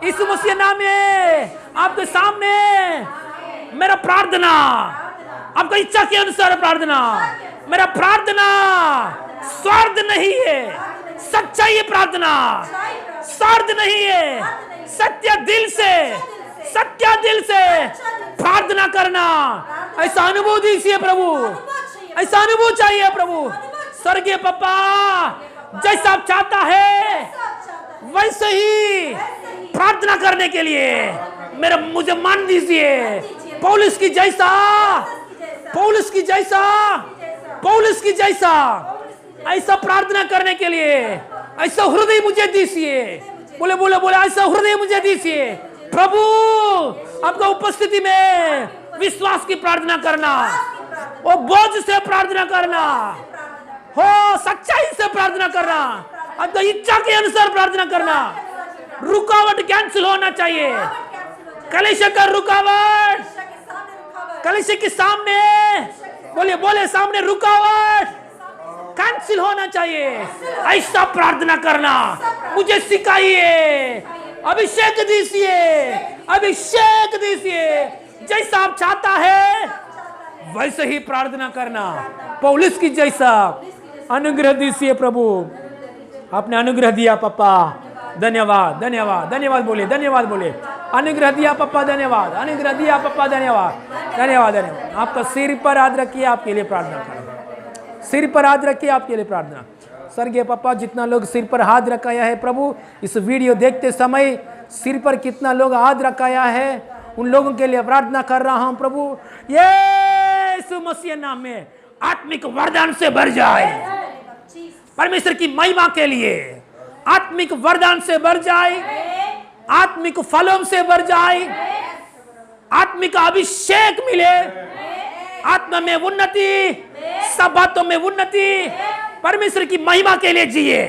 यीशु मसीह नाम में आपके सामने मेरा प्रार्थना, आपका इच्छा के अनुसार प्रार्थना, मेरा प्रार्थना स्वार्थ नहीं है, सच्चाई प्रार्थना, स्वार्थ नहीं है, सच्चे दिल से प्रार्थना करना। ऐसा अनुभव दीजिए प्रभु, ऐसा अनुभव चाहिए प्रभु। स्वर्गीय पप्पा, जैसा आप चाहता है वैसे ही प्रार्थना करने के लिए मुझे मान दीजिए। पौलुस की जैसा ऐसा प्रार्थना करने के लिए ऐसा हृदय मुझे दीजिए। बोले ऐसा हृदय मुझे दीजिए प्रभु। आपका उपस्थिति में विश्वास की प्रार्थना करना, वो बोझ से प्रार्थना करना, हो सच्चाई से प्रार्थना करना, आपका इच्छा के अनुसार प्रार्थना करना। रुकावट कैंसिल होना चाहिए। कलीसिया का रुकावट, कलीसिया के सामने बोले बोले सामने रुकावट कैंसिल होना चाहिए। ऐसा प्रार्थना करना मुझे सिखाइए। अभिषेक दीजिए, अभिषेक दीजिए। जैसा आप चाहता है वैसे ही प्रार्थना करना। पौलुस की जैसा अनुग्रह दीजिए प्रभु। आपने अनुग्रह दिया पापा, धन्यवाद धन्यवाद धन्यवाद बोले, धन्यवाद बोले। अनुग्रह दिया पापा, धन्यवाद। अनुग्रह दिया पापा, धन्यवाद धन्यवाद धन्यवाद। आपका सिर पर हाथ रखिए, आपके लिए प्रार्थना करो। सिर पर हाथ रखिए, आपके लिए प्रार्थना। स्वर्गीय पापा, जितना लोग सिर पर हाथ रखाया है प्रभु, इस वीडियो देखते समय सिर पर कितना लोग हाथ रखाया है, उन लोगों के लिए प्रार्थना कर रहा हूं प्रभु। यीशु मसीह नाम में आत्मिक वरदान से भर जाए, परमेश्वर की महिमा के लिए आत्मिक वरदान से भर जाए, आत्मिक फलों से भर जाए, आत्मिक अभिषेक मिले, आत्मा में उन्नति, सब बातों में उन्नति, परमेश्वर की महिमा के लिए जिए,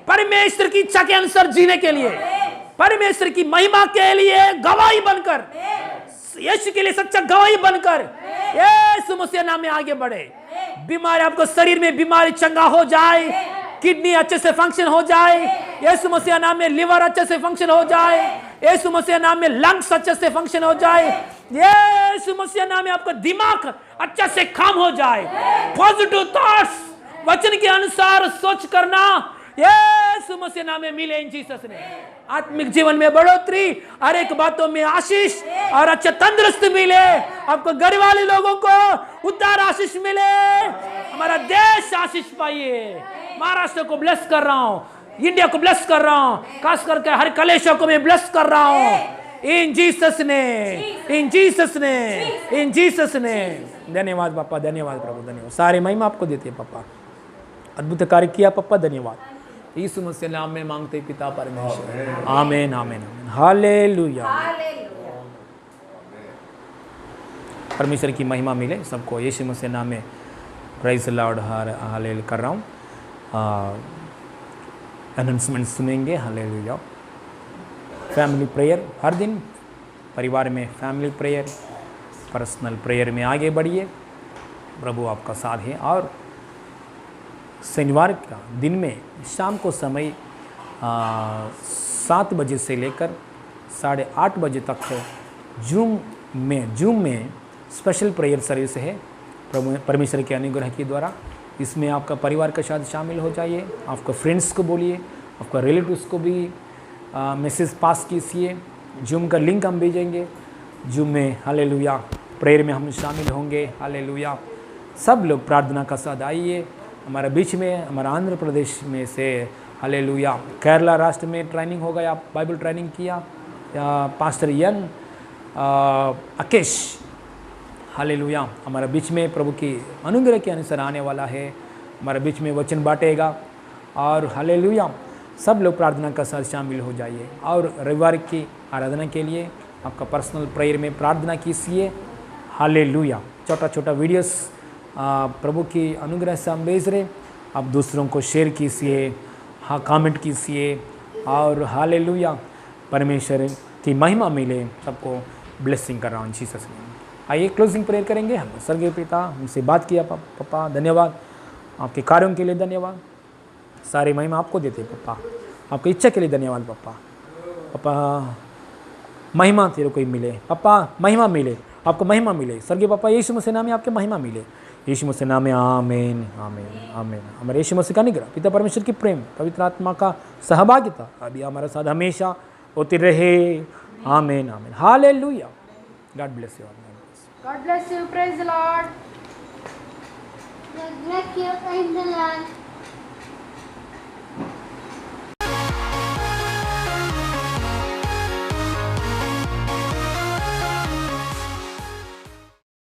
परमेश्वर की इच्छा के अनुसार जीने के लिए, परमेश्वर की महिमा के लिए गवाही बनकर, यीशु के लिए सच्चा गवाही बनकर यीशु मसीह नाम में आगे बढ़े। बीमारी, आपको शरीर में बीमारी चंगा हो जाए, किडनी अच्छे से फंक्शन हो जाए, यीशु मसीह नाम में लिवर अच्छे से फंक्शन हो जाए, यीशु मसीह नाम में लंग्स अच्छे से फंक्शन हो जाए, यीशु मसीह नाम में आपका दिमाग अच्छे से काम हो जाए। पॉजिटिव थॉट्स, वचन के अनुसार सोच करना यीशु मसीह नाम में मिले इन जीसस ने। आत्मिक जीवन में बढ़ोतरी, हर एक बातों में आशीष और अच्छा तंदुरुस्त मिले। आपको घर वाले लोगों को उद्धार आशीष मिले। हमारा देश आशीष पाइए। महाराष्ट्र को ब्लेस कर रहा हूँ, इंडिया को ब्लेस कर रहा हूँ, खास करके हर कलेशों को मैं ब्लेस कर रहा हूँ इन जीसस ने, इन जीसस ने, इन जीसस ने। धन्यवाद पापा, धन्यवाद प्रभु, धन्यवाद। सारी महिमा आपको देते हैं पापा। अद्भुत कार्य किया पापा, धन्यवाद। यीशु मसीह नाम में मांगते पिता परमेश्वर, आमीन आमीन आमीन। हालेलुया। परमेश्वर की महिमा मिले सबको। यीशु मसीह नाम में प्रेज़ लॉर्ड, हालेलुया कर रहा हूँ। अनाउंसमेंट सुनेंगे। हालेलुया। फैमिली प्रेयर हर दिन, परिवार में फैमिली प्रेयर, पर्सनल प्रेयर में आगे बढ़िए। प्रभु आपका साथ है। और शनिवार का दिन में शाम को समय 7 बजे से लेकर 8:30 बजे तक जूम में स्पेशल प्रेयर सर्विस है प्रभु परमेश्वर के अनुग्रह के द्वारा। इसमें आपका परिवार के साथ शामिल हो जाइए। आपका फ्रेंड्स को बोलिए, आपका रिलेटिव्स को भी मैसेज पास कीजिए। जूम का लिंक हम भेजेंगे। जूम में हालेलुया प्रेयर में हम शामिल होंगे। हालेलुया। सब लोग प्रार्थना का साथ आइए। हमारे बीच में, हमारा आंध्र प्रदेश में से हालेलुया केरला राष्ट्र में ट्रेनिंग हो गया, बाइबल ट्रेनिंग किया पास्टर यन अकेश। हालेलुया हमारे बीच में प्रभु की अनुग्रह के अनुसार आने वाला है। हमारे बीच में वचन बांटेगा। और हालेलुया सब लोग प्रार्थना का साथ शामिल हो जाइए। और रविवार की आराधना के लिए आपका पर्सनल प्रेयर में प्रार्थना कीजिए। हालेलुया। छोटा छोटा वीडियोस प्रभु की अनुग्रह से हम भेज रहे। आप दूसरों को शेयर कीजिए, हाँ कमेंट कीजिए। और हालेलुया परमेश्वर की महिमा मिले सबको। ब्लेसिंग कर रहा हूँ जीसस ने। आइए क्लोजिंग प्रेयर करेंगे। हम स्वर्गीय पिता, हमसे बात किया पापा, धन्यवाद। आपके कार्यों के लिए धन्यवाद। सारी महिमा आपको देते पापा। आपकी इच्छा के लिए धन्यवाद पापा। महिमा तेरे को ही मिले पापा, महिमा मिले, आपको महिमा मिले स्वर्गीय पापा। यीशु मसीह नाम में आपके महिमा मिले। यीशु मसीह नाम में आमीन आमीन आमीन। हमारे यीशु मसीह का निग्रह, पिता परमेश्वर की प्रेम, पवित्र आत्मा का सहभागिता अभी हमारे साथ हमेशा होती रहे। आमीन आमीन। Hallelujah. God bless you. God bless you. Praise the Lord. God bless you. Praise the Lord.